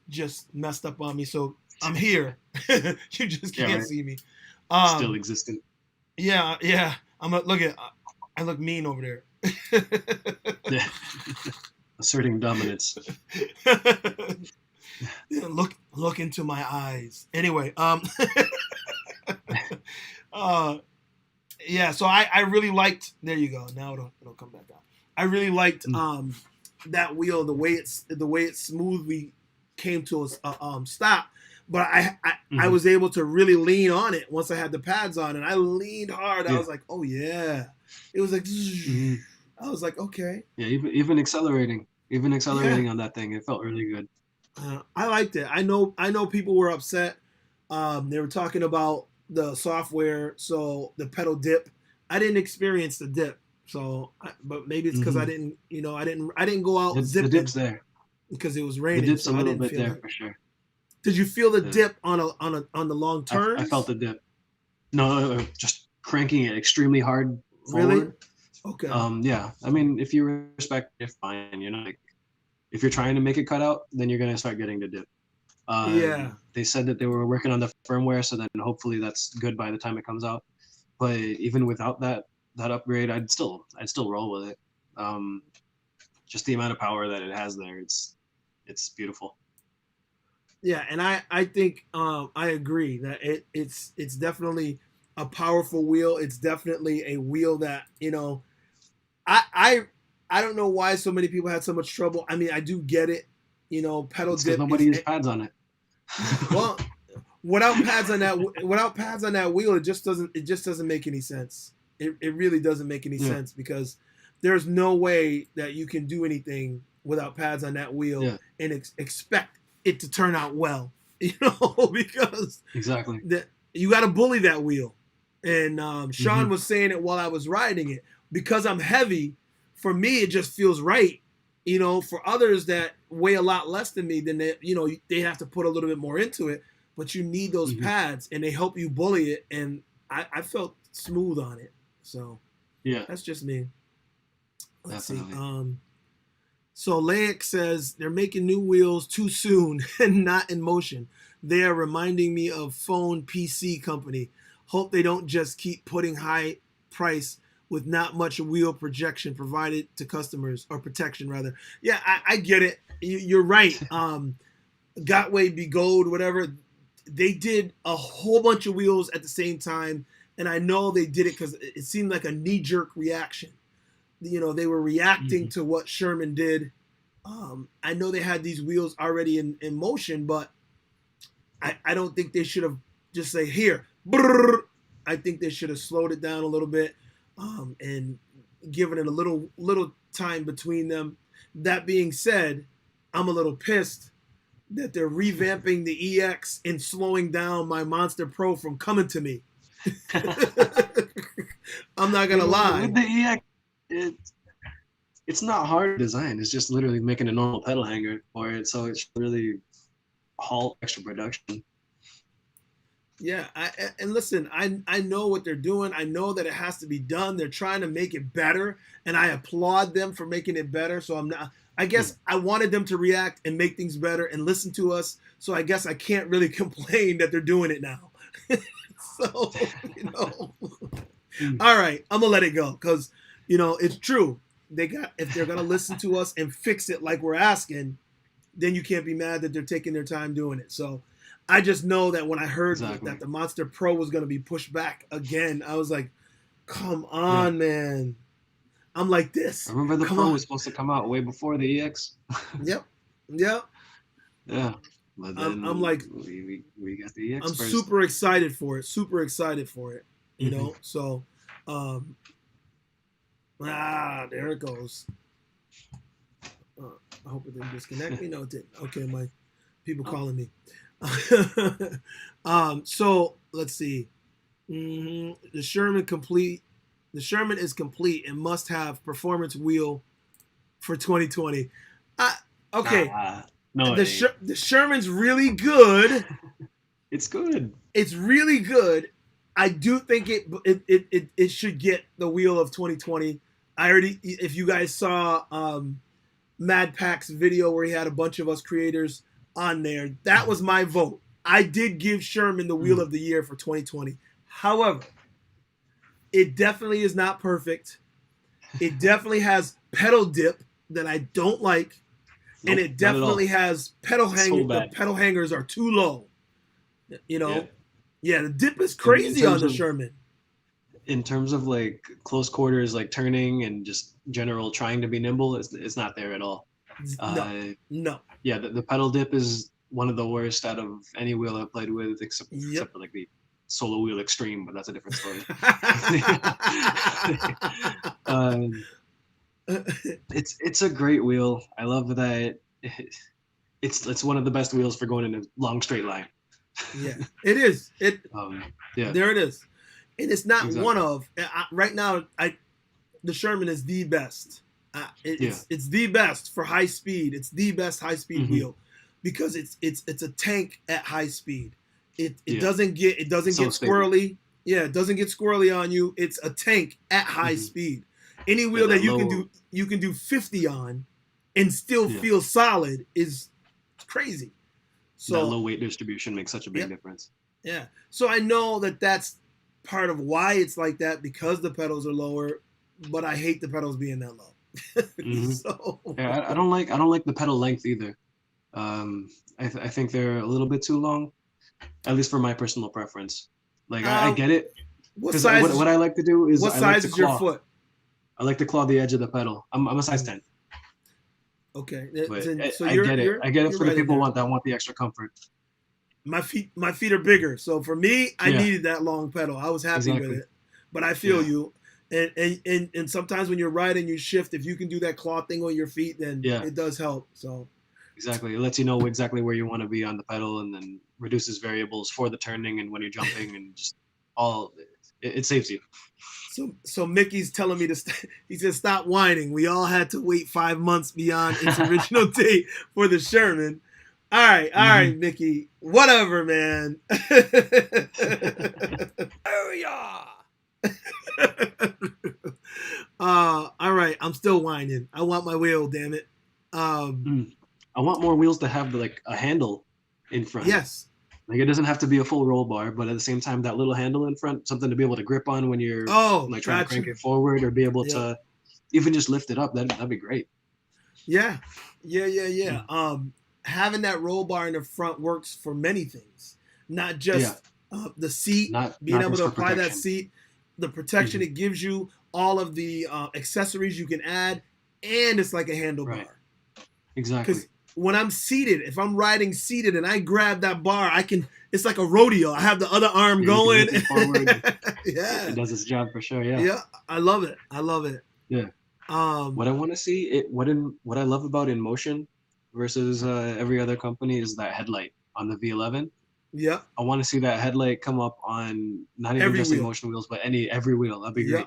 Speaker 1: just messed up on me, so I'm here. You just can't see me.
Speaker 2: Still existent.
Speaker 1: Yeah. I look mean over there.
Speaker 2: Asserting dominance.
Speaker 1: Look into my eyes. Anyway, so I really liked. There you go. Now it'll come back out. I really liked that wheel, the way it smoothly came to a stop. But I was able to really lean on it once I had the pads on, and I leaned hard. I was like, oh yeah. It was like, I was like, okay.
Speaker 2: Yeah, even accelerating on that thing, it felt really good.
Speaker 1: I liked it. I know people were upset. They were talking about the software, so the pedal dip. I didn't experience the dip, but maybe it's because I didn't go out
Speaker 2: the dip's there
Speaker 1: because it was raining.
Speaker 2: The dip's
Speaker 1: so
Speaker 2: a little
Speaker 1: I didn't
Speaker 2: bit there
Speaker 1: it.
Speaker 2: for sure.
Speaker 1: Did you feel the dip on the long turns?
Speaker 2: I felt the dip. No, just cranking it extremely hard forward.
Speaker 1: Really? Okay.
Speaker 2: Yeah. I mean, if you respect it, fine. You know, like if you're trying to make it cut out, then you're gonna start getting the dip. They said that they were working on the firmware, so then hopefully that's good by the time it comes out. But even without that upgrade, I'd still roll with it. Just the amount of power that it has there, it's beautiful.
Speaker 1: Yeah, and I think I agree that it's definitely a powerful wheel. It's definitely a wheel that, I don't know why so many people had so much trouble. I mean, I do get it, pedal dip.
Speaker 2: Nobody used pads on it.
Speaker 1: Well, without pads on that wheel, it just doesn't make any sense. It really doesn't make any sense because there's no way that you can do anything without pads on that wheel and expect it to turn out well, because
Speaker 2: exactly
Speaker 1: you got to bully that wheel. And Sean was saying it while I was riding it. Because I'm heavy, for me it just feels right. For others that weigh a lot less than me, then they have to put a little bit more into it. But you need those pads, and they help you bully it. And I felt smooth on it. So that's just me. Let's see. So Laik says they're making new wheels too soon and not in motion. They are reminding me of phone PC company. Hope they don't just keep putting high price with not much wheel projection provided to customers, or protection rather. Yeah, I get it. You're right. Gotway, Be Gold, whatever. They did a whole bunch of wheels at the same time, and I know they did it because it seemed like a knee-jerk reaction. They were reacting to what Sherman did. I know they had these wheels already in motion, but I don't think they should have just say, here, brrr. I think they should have slowed it down a little bit and given it a little time between them. That being said, I'm a little pissed that they're revamping the EX and slowing down my Monster Pro from coming to me. I'm not going to lie.
Speaker 2: With the EX, it's not hard to design. It's just literally making a normal pedal hanger for it, so it should really halt extra production.
Speaker 1: Yeah, and listen, I know what they're doing. I know that it has to be done. They're trying to make it better, and I applaud them for making it better. So I'm not. I guess I wanted them to react and make things better and listen to us. So I guess I can't really complain that they're doing it now. So all right, I'm gonna let it go because it's true. If they're gonna listen to us and fix it like we're asking, then you can't be mad that they're taking their time doing it. So I just know that when I heard that the Monster Pro was going to be pushed back again, I was like, come on, man. I'm like this.
Speaker 2: I remember the Pro was supposed to come out way before the EX.
Speaker 1: Yep.
Speaker 2: Yeah. But then
Speaker 1: I'm like,
Speaker 2: we got the EX
Speaker 1: I'm
Speaker 2: first.
Speaker 1: super excited for it. You know? So, there it goes. I hope it didn't disconnect me. No, it didn't. Okay, my people calling me. So let's see. The Sherman complete. The Sherman is complete and must have performance wheel for 2020. Okay.
Speaker 2: No,
Speaker 1: the Sherman's really good.
Speaker 2: It's good.
Speaker 1: It's really good. I do think it should get the wheel of 2020. If you guys saw Mad Pack's video where he had a bunch of us creators on there, that was my vote. I did give Sherman the wheel of the year for 2020. However, it definitely is not perfect. It definitely has pedal dip that I don't like. Nope, and it definitely has pedal hangers. So the pedal hangers are too low. Yeah, the dip is crazy on the Sherman.
Speaker 2: In terms of like close quarters, like turning and just general trying to be nimble, it's not there at all.
Speaker 1: No.
Speaker 2: Yeah, the pedal dip is one of the worst out of any wheel I've played with, except for like the Solo Wheel Extreme, but that's a different story. It's a great wheel. I love that. It's one of the best wheels for going in a long straight line.
Speaker 1: Yeah, it is. There it is. And it's not one of right now. The Sherman is the best. It's the best for high speed. It's the best high speed wheel because it's a tank at high speed. It doesn't get squirrely. Yeah, it doesn't get squirrely on you. It's a tank at high speed. Any wheel that you can do 50 on and still feel solid is crazy. So
Speaker 2: that low weight distribution makes such a big difference.
Speaker 1: Yeah. So I know that that's part of why it's like that because the pedals are lower, but I hate the pedals being that low. So
Speaker 2: I don't like the pedal length either. I think they're a little bit too long, at least for my personal preference. Like I get it. What I like to do is
Speaker 1: what size is your foot?
Speaker 2: I like to claw the edge of the pedal. I'm a size 10.
Speaker 1: Okay,
Speaker 2: so I get it. I get it for the people that want the extra comfort.
Speaker 1: My feet are bigger, so for me, I needed that long pedal. I was happy with it, but I feel you. And sometimes when you're riding, you shift. If you can do that claw thing on your feet, then it does help. So
Speaker 2: exactly, it lets you know exactly where you want to be on the pedal, and then reduces variables for the turning and when you're jumping, and just it saves you.
Speaker 1: So Mickey's telling me he said, stop whining. We all had to wait 5 months beyond its original date for the Sherman. All right, Mickey. Whatever, man. Oh, yeah. All right, I'm still whining. I want my wheel, damn it.
Speaker 2: I want more wheels to have a handle in front.
Speaker 1: Yes.
Speaker 2: Like it doesn't have to be a full roll bar, but at the same time, that little handle in front, something to be able to grip on when you're trying to crank it forward, or be able to even just lift it up. That'd be great.
Speaker 1: Yeah. Having that roll bar in the front works for many things, not just the seat, being able to apply that seat, the protection it gives you, all of the accessories you can add, and it's like a handlebar.
Speaker 2: Right. Exactly.
Speaker 1: Because when I'm seated, if I'm riding seated and I grab that bar, it's like a rodeo. I have the other arm going.
Speaker 2: It does its job for sure.
Speaker 1: Yeah. I love it.
Speaker 2: Yeah. What I want to see, what I love about InMotion versus every other company is that headlight on the V11.
Speaker 1: Yeah.
Speaker 2: I want to see that headlight come up on not even just InMotion wheels, but every wheel. That'd be great.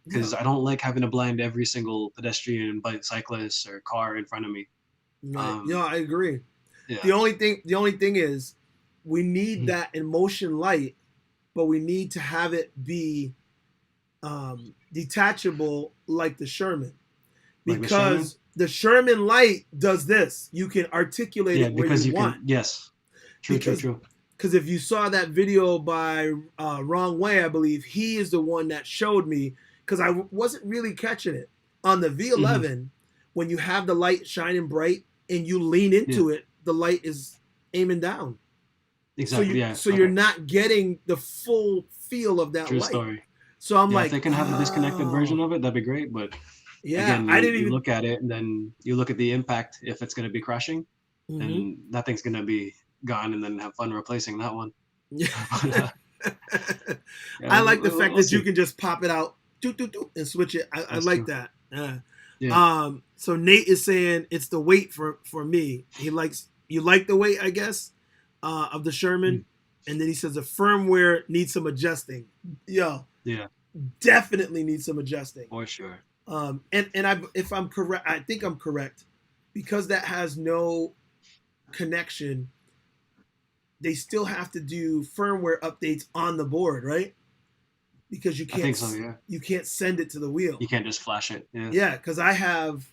Speaker 2: because I don't like having to blind every single pedestrian, cyclist, or car in front of me.
Speaker 1: Right. I agree.
Speaker 2: Yeah.
Speaker 1: The only thing is, we need that in motion light, but we need to have it be detachable like the Sherman, because the Sherman light does this. You can articulate it where you want.
Speaker 2: Yes. True.
Speaker 1: Because if you saw that video by Wrong Way, I believe he is the one that showed me, because I wasn't really catching it. On the V11, when you have the light shining bright and you lean into it, the light is aiming down.
Speaker 2: Exactly.
Speaker 1: So you're not getting the full feel of that
Speaker 2: True
Speaker 1: light.
Speaker 2: story.
Speaker 1: So I'm like,
Speaker 2: if they can have a disconnected version of it, that'd be great. But again, you look at it, and then you look at the impact. If it's going to be crashing, then that thing's going to be gone, and then have fun replacing that one.
Speaker 1: I like the fact that you can just pop it out, and switch it. I like that. So Nate is saying it's the weight for me. You like the weight, I guess, of the Sherman, and then he says the firmware needs some adjusting. Definitely needs some adjusting
Speaker 2: for sure.
Speaker 1: If I'm correct, I think I'm correct, because that has no connection. They still have to do firmware updates on the board, right? Because you can't. I think so, yeah. You can't send it to the wheel.
Speaker 2: You can't just flash it.
Speaker 1: Yeah, because I have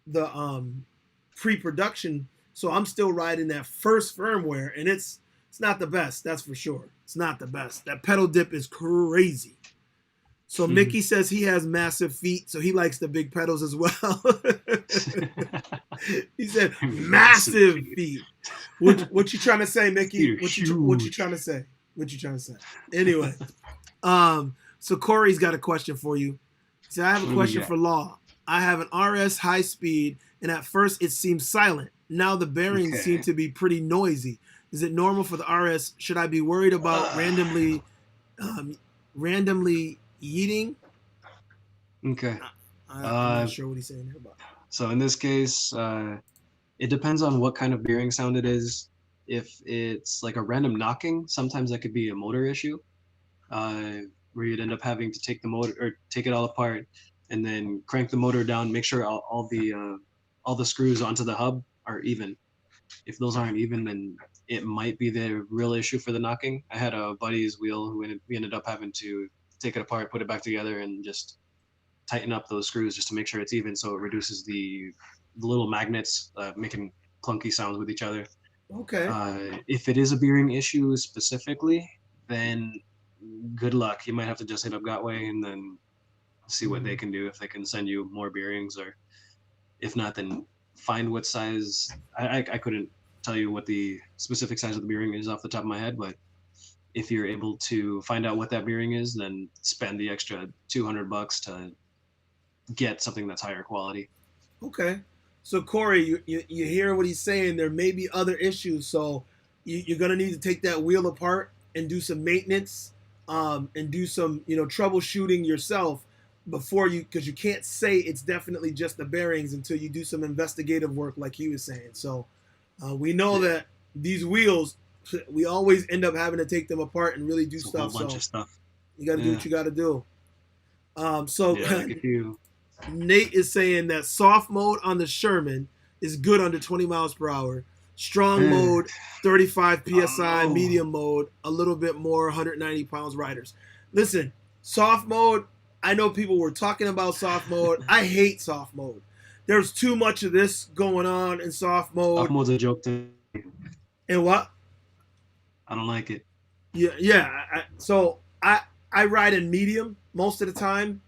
Speaker 1: the pre-production, so I'm still riding that first firmware, and it's not the best. That's for sure. It's not the best. That pedal dip is crazy. So Mickey says he has massive feet, so he likes the big pedals as well. He said massive feet. What you trying to say, Mickey? What you trying to say? What you trying to say? Anyway, so Corey's got a question for you. He said, I have a question for Law. I have an RS high speed, and at first it seems silent. Now the bearings seem to be pretty noisy. Is it normal for the RS? Should I be worried about randomly yeeting?
Speaker 2: Okay.
Speaker 1: I'm not sure what he's saying here about.
Speaker 2: So in this case, it depends on what kind of bearing sound it is. If it's like a random knocking, sometimes that could be a motor issue, where you'd end up having to take the motor or take it all apart and then crank the motor down, make sure all the screws onto the hub are even. If those aren't even, then it might be the real issue for the knocking. I had a buddy's wheel who we ended up having to take it apart, put it back together, and just tighten up those screws just to make sure it's even, so it reduces the little magnets making clunky sounds with each other.
Speaker 1: Okay.
Speaker 2: If it is a bearing issue specifically, then good luck. You might have to just hit up Gotway and then see what they can do, if they can send you more bearings, or if not, then find what size. I couldn't tell you what the specific size of the bearing is off the top of my head, but if you're able to find out what that bearing is, then spend the extra $200 to get something that's higher quality.
Speaker 1: Okay. So Corey, you hear what he's saying. There may be other issues, so you're gonna need to take that wheel apart and do some maintenance, and do some troubleshooting yourself before because you can't say it's definitely just the bearings until you do some investigative work, like he was saying. So we know that these wheels, we always end up having to take them apart and really do stuff.
Speaker 2: A whole bunch of stuff.
Speaker 1: You got to do what you got to do. Nate is saying that soft mode on the Sherman is good under 20 miles per hour. Strong mode, 35 PSI. Medium mode, a little bit more, 190 pounds riders. Listen, soft mode, I know people were talking about soft mode. I hate soft mode. There's too much of this going on in soft mode.
Speaker 2: Soft mode's a joke to me.
Speaker 1: And what?
Speaker 2: I don't like it.
Speaker 1: Yeah. So I ride in medium most of the time.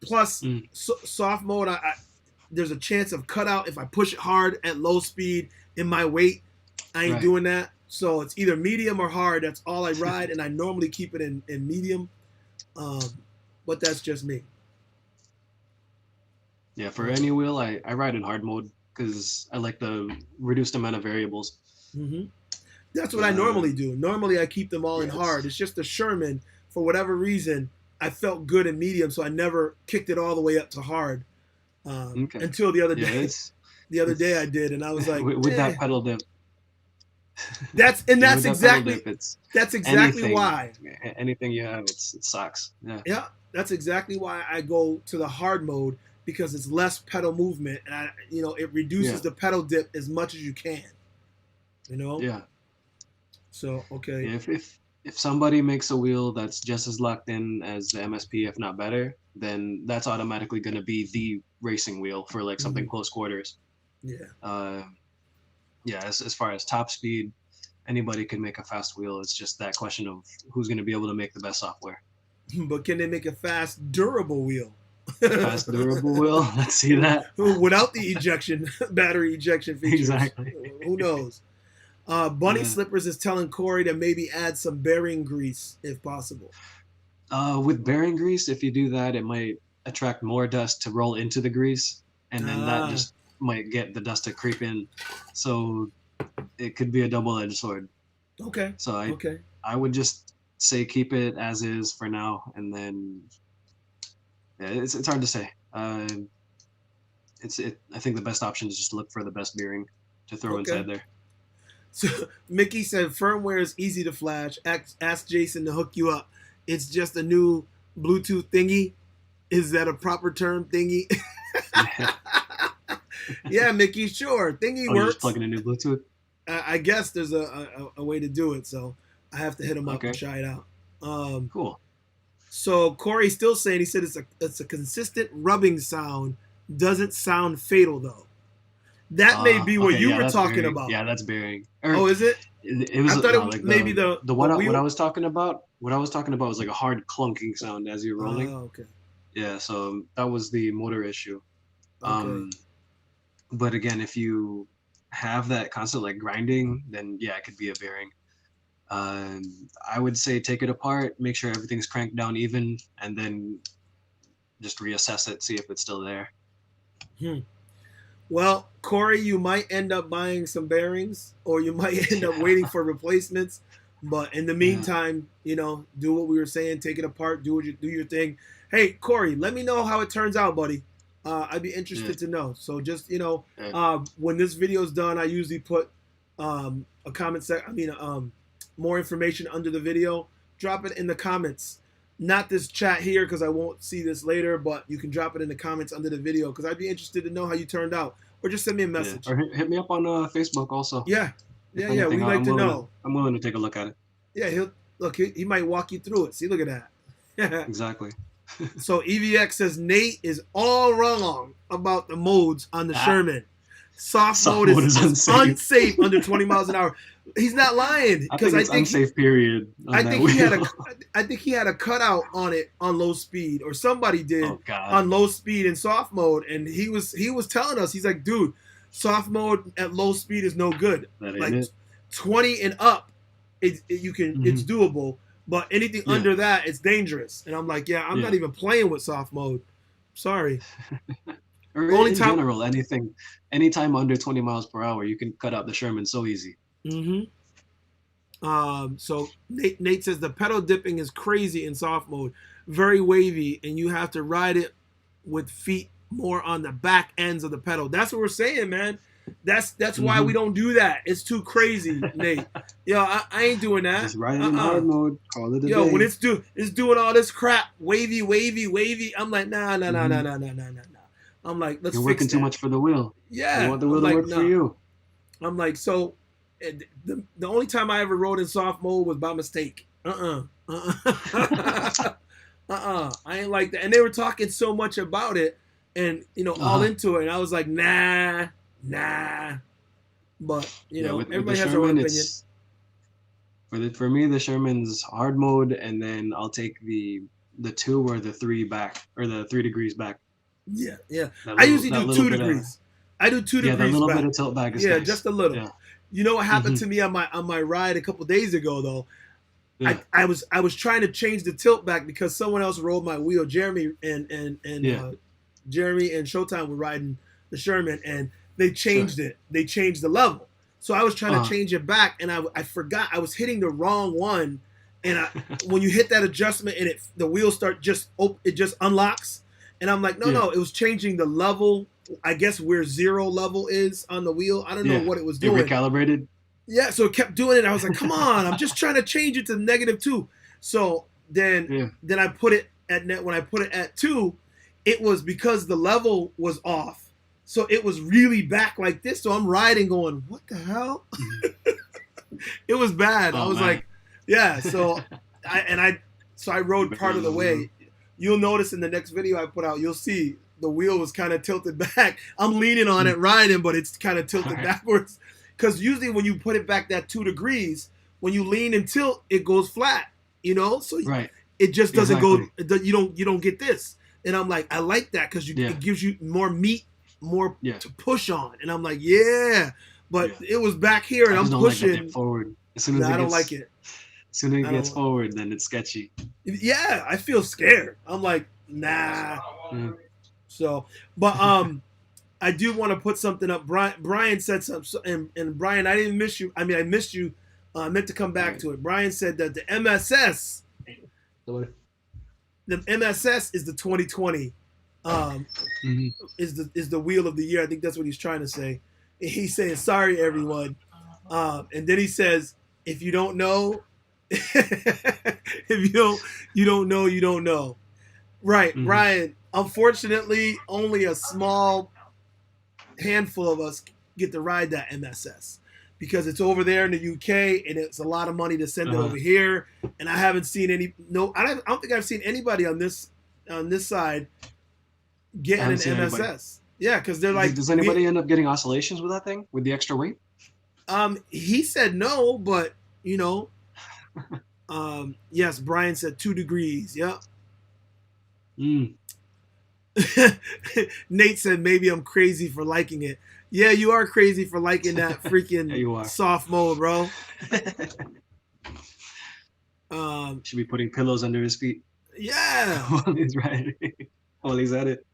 Speaker 1: Plus, soft mode, there's a chance of cutout if I push it hard at low speed in my weight. I ain't doing that. So it's either medium or hard. That's all I ride, and I normally keep it in medium. But that's just me.
Speaker 2: Yeah, for any wheel, I ride in hard mode because I like the reduced amount of variables.
Speaker 1: Mm-hmm. That's what I normally do. Normally, I keep them all in hard. It's just the Sherman, for whatever reason, I felt good in medium, so I never kicked it all the way up to hard until the other day. The other day I did, and I was like,
Speaker 2: with that pedal dip.
Speaker 1: That's
Speaker 2: With that pedal
Speaker 1: exactly
Speaker 2: dip, it's anything,
Speaker 1: why.
Speaker 2: anything you have, it sucks. Yeah.
Speaker 1: Yeah, that's exactly why I go to the hard mode, because it's less pedal movement, and it reduces
Speaker 2: Yeah.
Speaker 1: the pedal dip as much as you can. You know.
Speaker 2: Yeah.
Speaker 1: So okay.
Speaker 2: Yeah, if somebody makes a wheel that's just as locked in as the MSP, if not better, then that's automatically going to be the racing wheel for like something
Speaker 1: Mhm.
Speaker 2: close quarters.
Speaker 1: Yeah.
Speaker 2: Yeah, as far as top speed, anybody can make a fast wheel. It's just that question of who's going to be able to make the best software.
Speaker 1: But can they make a fast, durable wheel?
Speaker 2: A fast, durable wheel. Let's see that.
Speaker 1: Without the battery ejection features.
Speaker 2: Exactly.
Speaker 1: Who knows? Bunny
Speaker 2: Yeah.
Speaker 1: Slippers is telling Corey to maybe add some bearing grease if possible.
Speaker 2: With bearing grease, if you do that, it might attract more dust to roll into the grease, and then that just might get the dust to creep in. So it could be a double-edged sword.
Speaker 1: Okay.
Speaker 2: So
Speaker 1: Okay.
Speaker 2: I would just say keep it as is for now, and then yeah, it's hard to say. I think the best option is just look for the best bearing to throw inside there.
Speaker 1: So Mickey said firmware is easy to flash. Ask Jason to hook you up. It's just a new Bluetooth thingy. Is that a proper term, thingy? Yeah, Mickey, sure. Thingy works.
Speaker 2: You're just plugging a new Bluetooth?
Speaker 1: I guess there's a way to do it, so I have to hit him up and try it out.
Speaker 2: Cool.
Speaker 1: So Corey's still saying, he said it's a consistent rubbing sound. Doesn't sound fatal though. That may be what you were talking
Speaker 2: bearing.
Speaker 1: about.
Speaker 2: Yeah, that's bearing.
Speaker 1: Oh, is it?
Speaker 2: It was.
Speaker 1: I thought it was maybe the
Speaker 2: what I was talking about. What I was talking about was like a hard clunking sound as you're rolling.
Speaker 1: Oh, okay.
Speaker 2: Yeah, so that was the motor issue.
Speaker 1: Okay.
Speaker 2: But again, if you have that constant like grinding, then yeah, it could be a bearing. I would say take it apart, make sure everything's cranked down even, and then just reassess it, see if it's still there.
Speaker 1: Well, Corey, you might end up buying some bearings, or you might end up waiting for replacements. But in the meantime, do what we were saying, take it apart, do your thing. Hey, Corey, let me know how it turns out, buddy. I'd be interested to know. So just when this video is done, I usually put a comment more information under the video. Drop it in the comments. Not this chat here, because I won't see this later, but you can drop it in the comments under the video, because I'd be interested to know how you turned out. Or just send me a message.
Speaker 2: Or hit me up on Facebook also.
Speaker 1: Yeah. Yeah, we'd like to know.
Speaker 2: I'm willing to take a look at it.
Speaker 1: Yeah, he might walk you through it. See, look at that.
Speaker 2: Exactly.
Speaker 1: So EVX says Nate is all wrong about the modes on the Sherman. Soft mode is unsafe under 20 miles an hour. He's not lying, because I think
Speaker 2: unsafe. Period.
Speaker 1: I think he had a cutout on it on low speed, or somebody did on low speed and soft mode, and he was telling us, he's like, dude, soft mode at low speed is no good. Like 20 and up, it's doable, but anything under that, it's dangerous. And I'm like, I'm not even playing with soft mode. Sorry.
Speaker 2: Or in general, anytime under 20 miles per hour, you can cut out the Sherman so easy.
Speaker 1: So Nate says the pedal dipping is crazy in soft mode, very wavy, and you have to ride it with feet more on the back ends of the pedal. That's what we're saying, man. That's why we don't do that. It's too crazy, Nate. I ain't doing that.
Speaker 2: Just ride in hard mode. Call it a day.
Speaker 1: When it's doing all this crap, wavy. I'm like, nah. I'm like, let's fix that.
Speaker 2: You're working too much for the wheel.
Speaker 1: Yeah.
Speaker 2: You want the wheel to work for you.
Speaker 1: I'm like, so the only time I ever rode in soft mode was by mistake. I ain't like that. And they were talking so much about it, and all into it, and I was like, nah. But everybody has their own opinion.
Speaker 2: For me, the Sherman's hard mode, and then I'll take the 2 or the 3 back, or the 3 degrees back.
Speaker 1: Yeah. I usually do 2 degrees. I do 2 degrees.
Speaker 2: Yeah, that little bit of tilt back is nice.
Speaker 1: Just a little. Yeah. You know what happened to me on my ride a couple days ago though? Yeah. I was trying to change the tilt back because someone else rolled my wheel. Jeremy and Showtime were riding the Sherman, and they changed it. They changed the level. So I was trying to change it back, and I forgot I was hitting the wrong one. And when you hit that adjustment and the wheel it just unlocks, and I'm like, no, it was changing the level. I guess where 0 level is on the wheel. I don't know what it was doing.
Speaker 2: It recalibrated.
Speaker 1: Yeah, so it kept doing it. I was like, come on, I'm just trying to change it to -2. So then I put it at net when I put it at 2, it was because the level was off. So it was really back like this. So I'm riding going, what the hell? It was bad. I
Speaker 2: Oh
Speaker 1: was
Speaker 2: man.
Speaker 1: like, yeah. So I rode part of the way. You'll notice in the next video I put out, you'll see the wheel was kind of tilted back. I'm leaning on it riding, but it's kind of tilted backwards. Because usually when you put it back that 2 degrees, when you lean and tilt, it goes flat. You know, so
Speaker 2: Right.
Speaker 1: it just doesn't
Speaker 2: Exactly.
Speaker 1: go. You don't get this. And I'm like, I like that because it gives you more meat, more to push on. And I'm like, yeah. But it was back here, and
Speaker 2: I
Speaker 1: I'm
Speaker 2: just don't
Speaker 1: pushing.
Speaker 2: like that forward. As soon as
Speaker 1: I don't like it.
Speaker 2: As soon as it gets forward, then it's sketchy.
Speaker 1: Yeah, I feel scared. I'm like, nah.
Speaker 2: Mm.
Speaker 1: So, but I do want to put something up. Brian said something, and Brian, I didn't miss you. I mean, I missed you. I meant to come back to it. Brian said that the MSS is the 2020 is the wheel of the year. I think that's what he's trying to say. And he's saying sorry everyone, and then he says if you don't know, if you don't know, you don't know. Right, Brian. Unfortunately, only a small handful of us get to ride that MSS because it's over there in the UK and it's a lot of money to send it over here. And I haven't seen I don't think I've seen anybody on this side getting an MSS. Anybody. Yeah, because they're like.
Speaker 2: Does anybody end up getting oscillations with that thing with the extra weight?
Speaker 1: He said no, but you know, yes, Brian said 2 degrees. Yep. Nate said maybe I'm crazy for liking it. Yeah, you are crazy for liking that freaking soft mode, bro.
Speaker 2: Should be putting pillows under his feet.
Speaker 1: Yeah.
Speaker 2: While he's riding. While he's at it.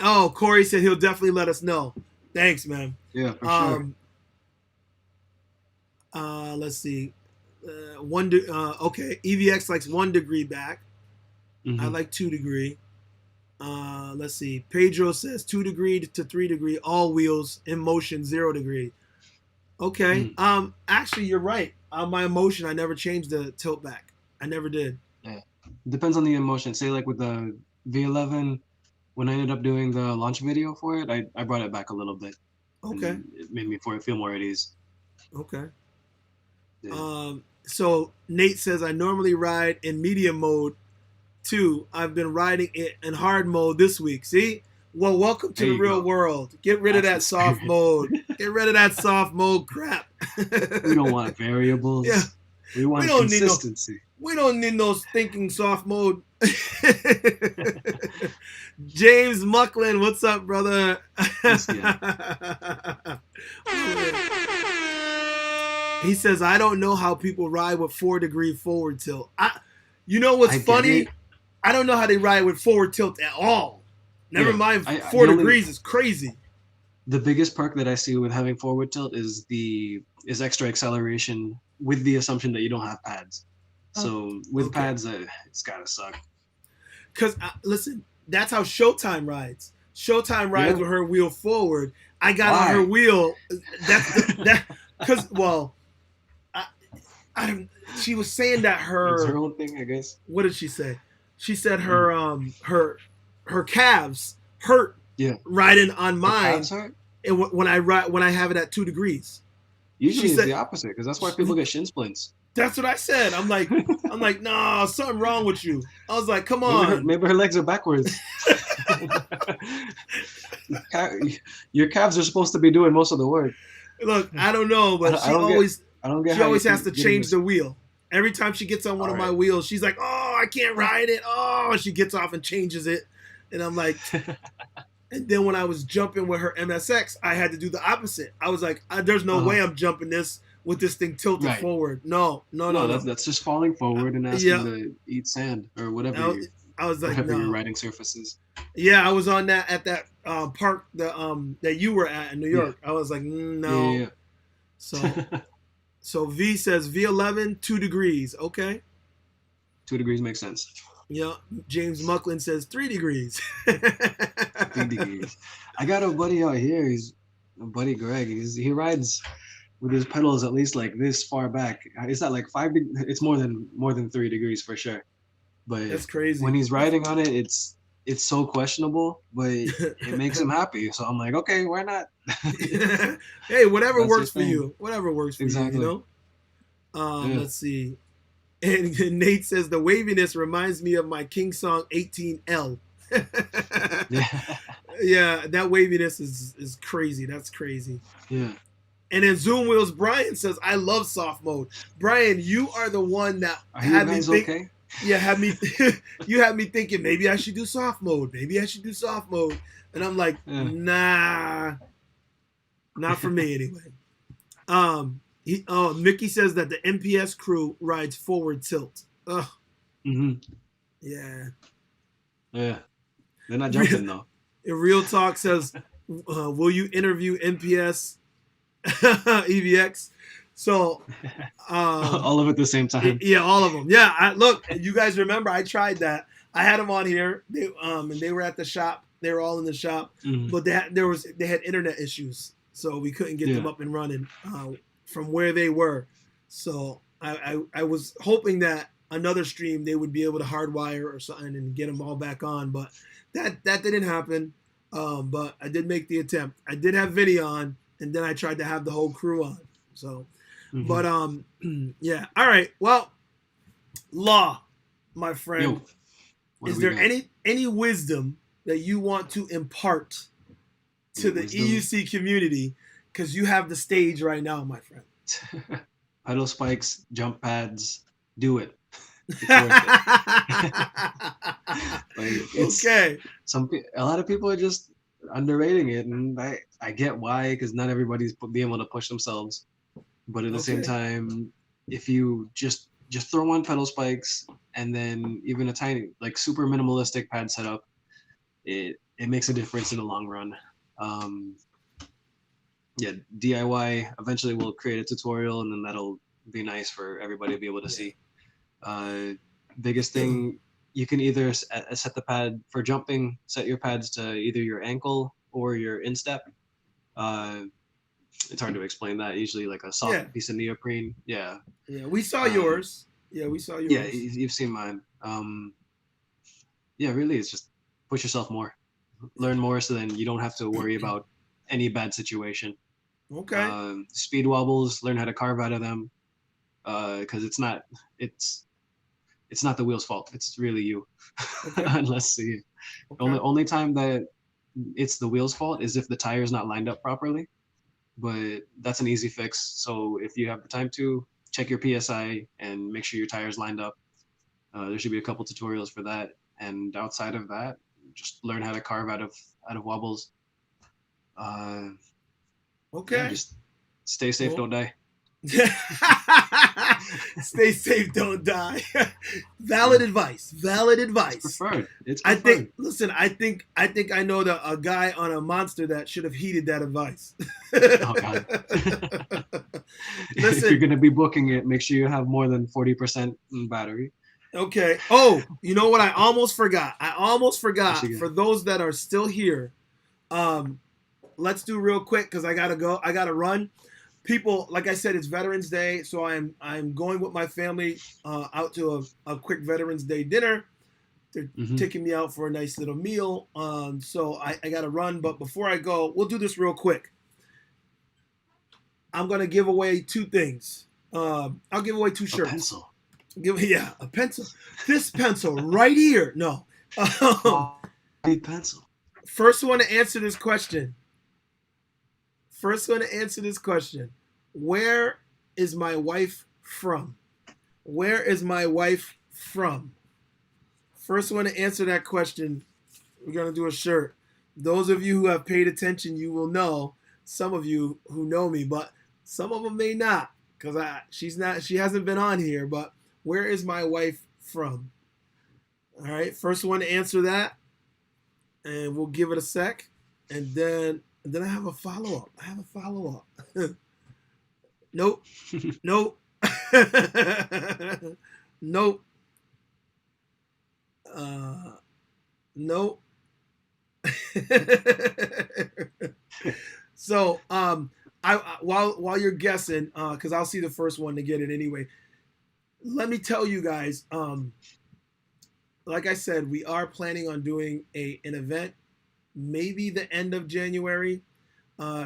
Speaker 1: Oh, Corey said he'll definitely let us know. Thanks, man.
Speaker 2: Yeah, for sure.
Speaker 1: Let's see. Okay, EVX likes 1 degree back. I like 2 degree. Let's see. Pedro says 2 degree to 3 degree, all wheels in motion 0 degree. Okay. Actually, you're right. On my emotion, I never changed the tilt back. I never did.
Speaker 2: Yeah. It depends on the emotion. Say like with the V11, when I ended up doing the launch video for it, I brought it back a little bit.
Speaker 1: Okay.
Speaker 2: It made me feel more at ease.
Speaker 1: Okay.
Speaker 2: Yeah.
Speaker 1: So Nate says I normally ride in medium mode too. I've been riding it in hard mode this week. See? Well, welcome to the real world. Get rid of that soft mode. Get rid of that soft mode crap.
Speaker 2: We don't want variables. Yeah. We want consistency.
Speaker 1: We don't need no stinking soft mode. James Mucklin, what's up, brother? He says, I don't know how people ride with 4 degree forward tilt. You know what's funny? I don't know how they ride with forward tilt at all. Never mind 4 degrees is crazy.
Speaker 2: The biggest perk that I see with having forward tilt is extra acceleration with the assumption that you don't have pads. So with pads, it's gotta suck.
Speaker 1: Because listen, that's how Showtime rides. Showtime rides with her wheel forward. I got on her wheel. Because she was saying that
Speaker 2: it's her own thing, I guess.
Speaker 1: What did she say? She said her her calves hurt riding on mine. And when I have it at 2 degrees.
Speaker 2: Usually it's the opposite because that's why people get shin splints.
Speaker 1: That's what I said. I'm like, nah, something wrong with you. I was like, come on.
Speaker 2: Maybe her legs are backwards. Your calves are supposed to be doing most of the work.
Speaker 1: Look, I don't know, but she always has to change the wheel. Every time she gets on one of my wheels, she's like, oh, I can't ride it. Oh, she gets off and changes it. And I'm like, and then when I was jumping with her MSX, I had to do the opposite. I was like, there's no way I'm jumping this with this thing tilted forward. No.
Speaker 2: That's just falling forward and asking to eat sand or whatever.
Speaker 1: I was like,
Speaker 2: whatever your riding surfaces.
Speaker 1: Yeah, I was on that at that park that you were at in New York. I was like, no.
Speaker 2: Yeah.
Speaker 1: So V says V11 2 degrees. Okay.
Speaker 2: 2 degrees makes sense.
Speaker 1: Yeah. James Mucklin says 3 degrees.
Speaker 2: 3 degrees. I got a buddy out here. He's a buddy Greg. He rides with his pedals at least like this far back. It's not like it's more than 3 degrees for sure. But
Speaker 1: That's crazy.
Speaker 2: when he's riding on it, it's so questionable, but it makes him happy. So I'm like, okay, why not?
Speaker 1: Hey, whatever
Speaker 2: That's your
Speaker 1: works for
Speaker 2: thing.
Speaker 1: you. Whatever works for you, you
Speaker 2: Exactly.
Speaker 1: know?
Speaker 2: Yeah.
Speaker 1: Let's see. And Nate says the waviness reminds me of my King Song 18L.
Speaker 2: Yeah.
Speaker 1: Yeah, that waviness is crazy. That's crazy.
Speaker 2: Yeah.
Speaker 1: And then Zoom Wheels Brian says, I love soft mode. Brian, you are the one that
Speaker 2: Are you
Speaker 1: had me
Speaker 2: guys
Speaker 1: think.
Speaker 2: okay?
Speaker 1: Yeah, you had me thinking maybe I should do soft mode. Maybe I should do soft mode. And I'm like,
Speaker 2: Yeah.
Speaker 1: nah, not for me anyway. Mickey says that the MPS crew rides forward tilt. Ugh,
Speaker 2: Hmm.
Speaker 1: yeah.
Speaker 2: Yeah. They're not jumping though.
Speaker 1: Real Talk says, will you interview MPS EVX? So,
Speaker 2: All of it at the same time.
Speaker 1: yeah, all of them. Yeah, look, you guys remember I tried that. I had them on here. And they were at the shop. They were all in the shop,
Speaker 2: Mhm.
Speaker 1: but they had internet issues, so we couldn't get them
Speaker 2: Yeah.
Speaker 1: up and running from where they were. So I was hoping that another stream they would be able to hardwire or something and get them all back on, but that didn't happen. But I did make the attempt. I did have Vinny on, and then I tried to have the whole crew on. So.
Speaker 2: Mhm.
Speaker 1: But yeah. All right. Well, Law, my friend,
Speaker 2: Yo, what
Speaker 1: is
Speaker 2: do we
Speaker 1: there
Speaker 2: got?
Speaker 1: any wisdom that you want to impart to the
Speaker 2: Wisdom?
Speaker 1: EUC community? Because you have the stage right now, my friend.
Speaker 2: Pedal spikes, jump pads, do it. It's worth it. Like it's
Speaker 1: Okay.
Speaker 2: a lot of people are just underrating it, and I get why, because not everybody's being able to push themselves. But at the same
Speaker 1: Okay.
Speaker 2: time, if you just throw on pedal spikes and then even a tiny, like super minimalistic pad setup, it makes a difference in the long run. Um, yeah, DIY. Eventually, we'll create a tutorial, and then that'll be nice for everybody to be able to see. Biggest thing, you can either set the pad for jumping, set your pads to either your ankle or your instep. Uh, it's hard to explain that. Usually, like a
Speaker 1: Yeah.
Speaker 2: soft piece of neoprene. Yeah.
Speaker 1: Yeah. We saw
Speaker 2: Uh,
Speaker 1: yours. Yeah, we saw yours.
Speaker 2: yeah, you've seen mine. Yeah, really, it's just push yourself more, learn more, so then you don't have to worry about any bad situation.
Speaker 1: Okay.
Speaker 2: Speed wobbles, learn how to carve out of them, because it's not the wheel's fault. It's really you.
Speaker 1: Okay.
Speaker 2: Unless the only time that it's the wheel's fault is if the tire's not lined up properly. But that's an easy fix. So if you have the time to check your PSI and make sure your tire's lined up, there should be a couple tutorials for that. And outside of that, just learn how to carve out of wobbles.
Speaker 1: Okay.
Speaker 2: Yeah, just stay safe, don't die.
Speaker 1: Stay safe, don't die. Valid advice. Valid advice.
Speaker 2: It's preferred.
Speaker 1: I think. Listen, I think I know a guy on a monster that should have heeded that advice.
Speaker 2: Oh God.
Speaker 1: Listen,
Speaker 2: if you're gonna be booking it, make sure you have more than 40% battery.
Speaker 1: Okay. Oh, you know what? I almost forgot. For those that are still here, let's do real quick because I gotta go. I gotta run. People, like I said, it's Veterans Day, so I'm going with my family out to a quick Veterans Day dinner. They're taking me out for a nice little meal. So I gotta run. But before I go, we'll do this real quick. I'm gonna give away two things. I'll give away 2 shirts.
Speaker 2: A pencil.
Speaker 1: A pencil. This pencil right here. No.
Speaker 2: Pencil.
Speaker 1: First one to answer this question. Where is my wife from? Where is my wife from? First one to answer that question, we're going to do a shirt. Those of you who have paid attention, you will know. Some of you who know me, but some of them may not, because she hasn't been on here, but where is my wife from? All right, first one to answer that, and we'll give it a sec, and then I have a follow-up. Nope. Nope. Nope. Nope. So, While you're guessing, because I'll see the first one to get it anyway. Let me tell you guys. Like I said, we are planning on doing an event, maybe the end of January,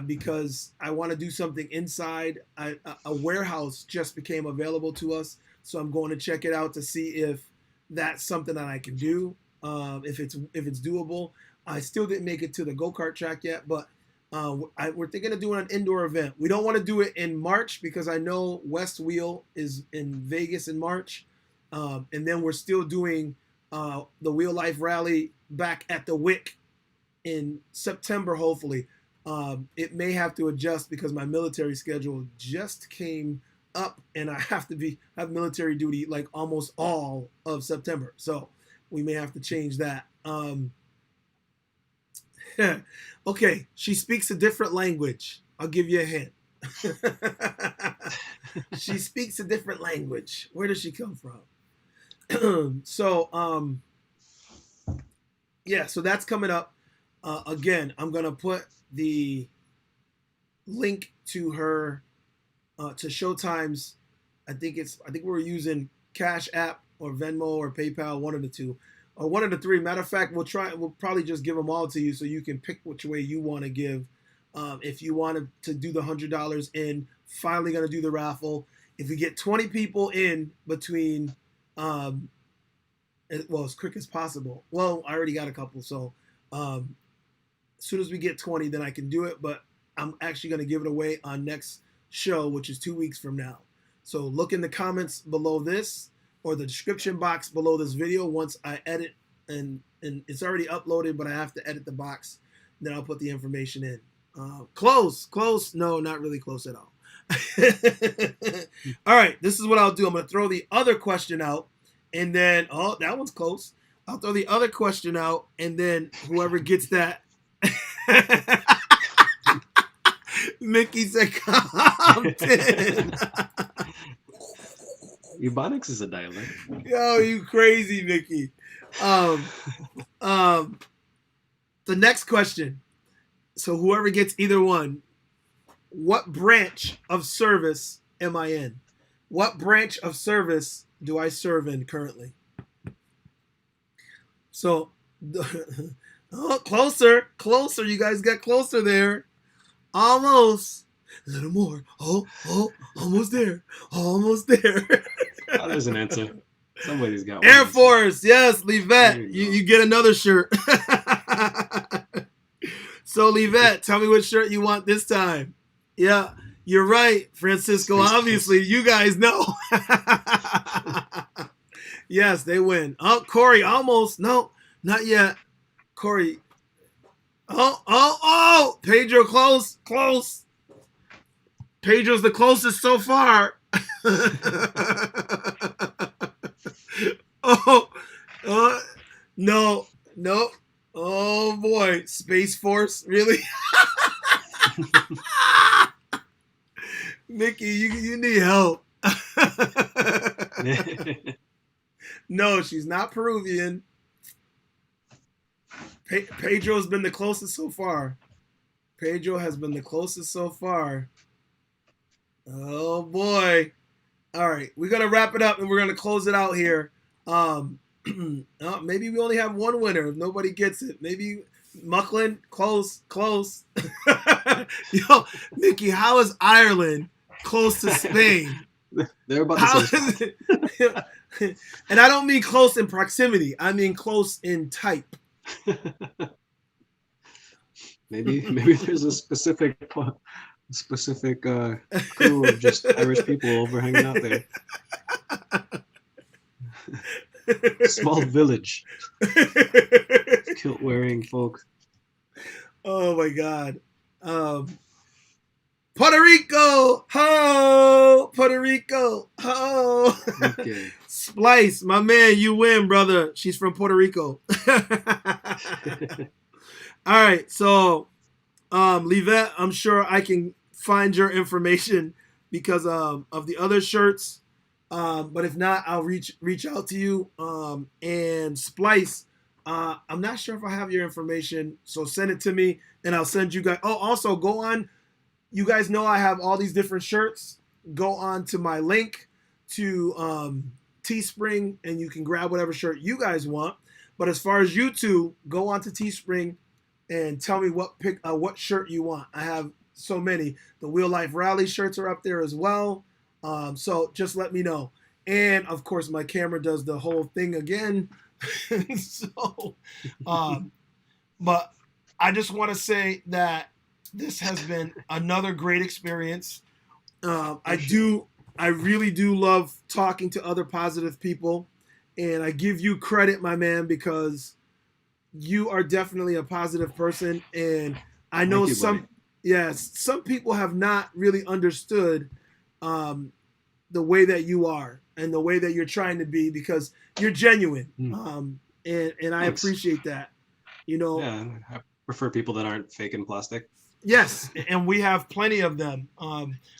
Speaker 1: because I want to do something inside. A warehouse just became available to us, so I'm going to check it out to see if that's something that I can do. If it's doable. I still didn't make it to the go-kart track yet, but we're thinking of doing an indoor event. We don't want to do it in March because I know West Wheel is in Vegas in March, and then we're still doing the Wheel Life Rally back at the Euc in September, hopefully. It may have to adjust because my military schedule just came up and I have military duty like almost all of September. So we may have to change that. Okay, she speaks a different language. I'll give you a hint. She speaks a different language. Where does she come from? So yeah, so that's coming up. Again, I'm gonna put the link to her to Showtime's. I think we're using CashApp or Venmo or PayPal, one of the two, or one of the three. Matter of fact, we'll probably just give them all to you so you can pick which way you want to give. If you want to do the $100 in, finally gonna do the raffle. If we get 20 people in between, well, as quick as possible. Well, I already got a couple, so as soon as we get 20, then I can do it. But I'm actually gonna give it away on next show, which is 2 weeks from now. So look in the comments below this or the description box below this video once I edit, and it's already uploaded, but I have to edit the box. Then I'll put the information in. Close. No, not really close at all. All right, this is what I'll do. I'm going to throw the other question out, and then, oh, that one's close. I'll throw the other question out, and then whoever gets that. Mickey said Compton.
Speaker 2: Ebonics is a dialect.
Speaker 1: Yo, you crazy, Mickey. The next question. So whoever gets either one, what branch of service am I in? What branch of service do I serve in currently? So, oh, closer. You guys got closer there. Almost. A little more. Oh, almost there. Almost there.
Speaker 2: Oh, there's an answer. Somebody's got one.
Speaker 1: Air Force. Yes, Livette. You get another shirt. So, Livette, tell me what shirt you want this time. Yeah, you're right, Francisco. Obviously, you guys know. Yes, they win. Oh, Corey, almost. No, not yet. Corey. Oh. Pedro, close. Pedro's the closest so far. No. Oh, boy. Space Force? Really? Mickey, you need help. No, she's not Peruvian. Pedro's been the closest so far. Pedro has been the closest so far. Oh, boy. All right, we're going to wrap it up, and we're going to close it out here. Maybe we only have one winner if nobody gets it. Maybe Mucklin, close. Yo, Mickey, how is Ireland close to Spain?
Speaker 2: They're about to say.
Speaker 1: And I don't mean close in proximity. I mean close in type.
Speaker 2: Maybe there's a specific crew of just Irish people over hanging out there. Small village. Kilt wearing folk.
Speaker 1: Oh my God. Puerto Rico, ho! Puerto Rico, ho!
Speaker 2: Okay.
Speaker 1: Splice, my man, you win, brother. She's from Puerto Rico. All right, so Livette, I'm sure I can find your information because of the other shirts. But if not, I'll reach out to you. And Splice, I'm not sure if I have your information, so send it to me, and I'll send you guys. Oh, also go on you guys know I have all these different shirts. Go on to my link to Teespring, and you can grab whatever shirt you guys want. But as far as you two, go on to Teespring and tell me what shirt you want. I have so many. The Wheel Life Rally shirts are up there as well. So just let me know. And of course, my camera does the whole thing again. So, but I just want to say that this has been another great experience. I really do love talking to other positive people, and I give you credit, my man, because you are definitely a positive person. And I know some people have not really understood the way that you are and the way that you're trying to be, because you're genuine. And I appreciate that. You know,
Speaker 2: yeah, I prefer people that aren't fake and plastic.
Speaker 1: Yes, and we have plenty of them.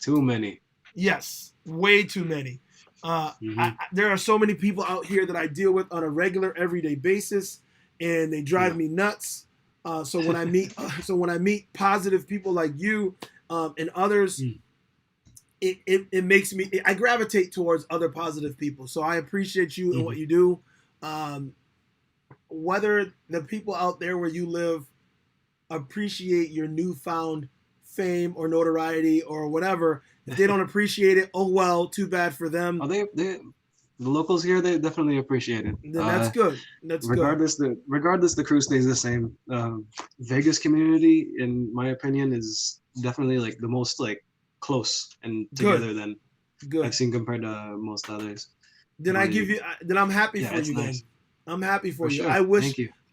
Speaker 2: Too many.
Speaker 1: Yes, way too many. There are so many people out here that I deal with on a regular, everyday basis, and they drive me nuts. So when I meet positive people like you and others, it makes me. I gravitate towards other positive people. So I appreciate you and what you do. Whether the people out there where you live appreciate your newfound fame or notoriety or whatever, if they don't appreciate it, oh well, too bad for them.
Speaker 2: Oh, the locals here, they definitely appreciate it.
Speaker 1: Then that's good. That's
Speaker 2: regardless,
Speaker 1: good.
Speaker 2: Regardless, the crew stays the same. Vegas community, in my opinion, is definitely like the most like close and together than I've seen compared to most others.
Speaker 1: Then I'm happy for you.
Speaker 2: Nice.
Speaker 1: Then I'm happy for you.
Speaker 2: Sure.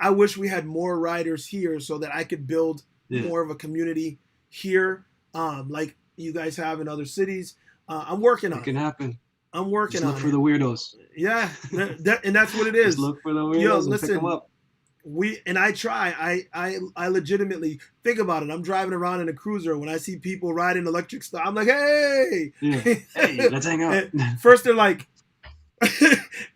Speaker 1: I wish we had more riders here so that I could build more of a community here, like you guys have in other cities. I'm working on it.
Speaker 2: It can happen.
Speaker 1: I'm working
Speaker 2: on it. Look for the weirdos.
Speaker 1: Yeah, and that's what it is.
Speaker 2: Just look for the weirdos and pick them up.
Speaker 1: I legitimately think about it. I'm driving around in a cruiser. When I see people riding electric stuff, I'm like, hey,
Speaker 2: hey, let's hang out.
Speaker 1: First they're like,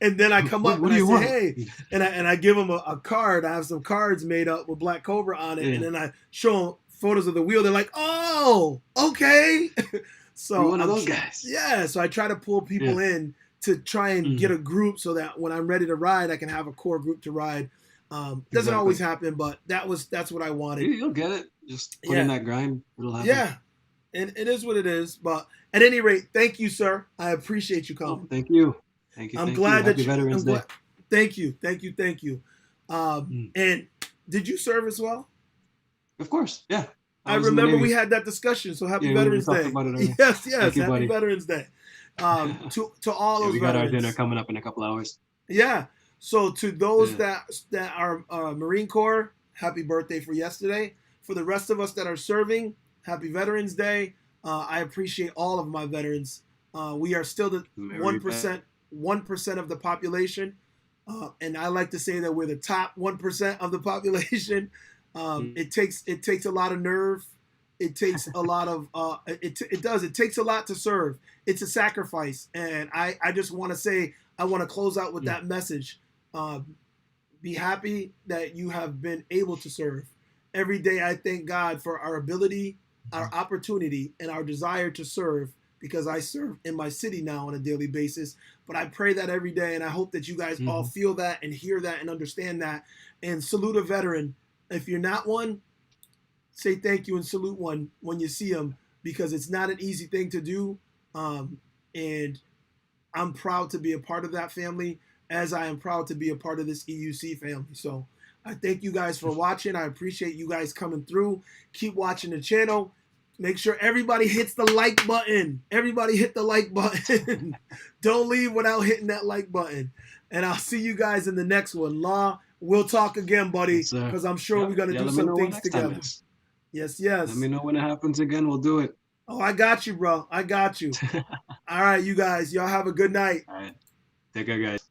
Speaker 1: and then I come up
Speaker 2: what
Speaker 1: and
Speaker 2: do
Speaker 1: I
Speaker 2: you
Speaker 1: say,
Speaker 2: want?
Speaker 1: hey, and I give them a card. I have some cards made up with Black Cobra on it, and then I show them photos of the wheel. They're like, oh, okay. So
Speaker 2: you're one of those guys.
Speaker 1: Yeah, so I try to pull people in to try and get a group so that when I'm ready to ride, I can have a core group to ride. Doesn't always happen, but that's what I wanted.
Speaker 2: You'll get it. Just put in that grind. It'll happen.
Speaker 1: Yeah, and it is what it is. But at any rate, thank you, sir. I appreciate you coming.
Speaker 2: Oh, thank you.
Speaker 1: I'm glad that you.
Speaker 2: Veterans Day.
Speaker 1: Thank you. And did you serve as well?
Speaker 2: Of course, yeah.
Speaker 1: I remember we had that discussion. So happy Veterans Day. Yes, happy Veterans Day. To all those
Speaker 2: we got
Speaker 1: veterans.
Speaker 2: our dinner coming up in a couple hours.
Speaker 1: Yeah. So to those that are Marine Corps, happy birthday for yesterday. For the rest of us that are serving, happy Veterans Day. I appreciate all of my veterans. We are still the 1% of the population, and I like to say that we're the top 1% of the population. It takes a lot of nerve. It takes a lot of it takes a lot to serve. It's a sacrifice, and I just want to say, I want to close out with that message. Be happy that you have been able to serve. Every day I thank God for our ability, our opportunity, and our desire to serve, because I serve in my city now on a daily basis. But I pray that every day, and I hope that you guys all feel that and hear that and understand that. And salute a veteran. If you're not one, say thank you and salute one when you see them, because it's not an easy thing to do. And I'm proud to be a part of that family, as I am proud to be a part of this EUC family. So I thank you guys for watching. I appreciate you guys coming through. Keep watching the channel. Make sure everybody hits the like button. Everybody hit the like button. Don't leave without hitting that like button. And I'll see you guys in the next one. Law, we'll talk again, buddy, because I'm sure we're going to do some things together. Yes.
Speaker 2: Let me know when it happens again. We'll do it.
Speaker 1: Oh, I got you, bro. I got you. All right, you guys. Y'all have a good night.
Speaker 2: All right. Take care, guys.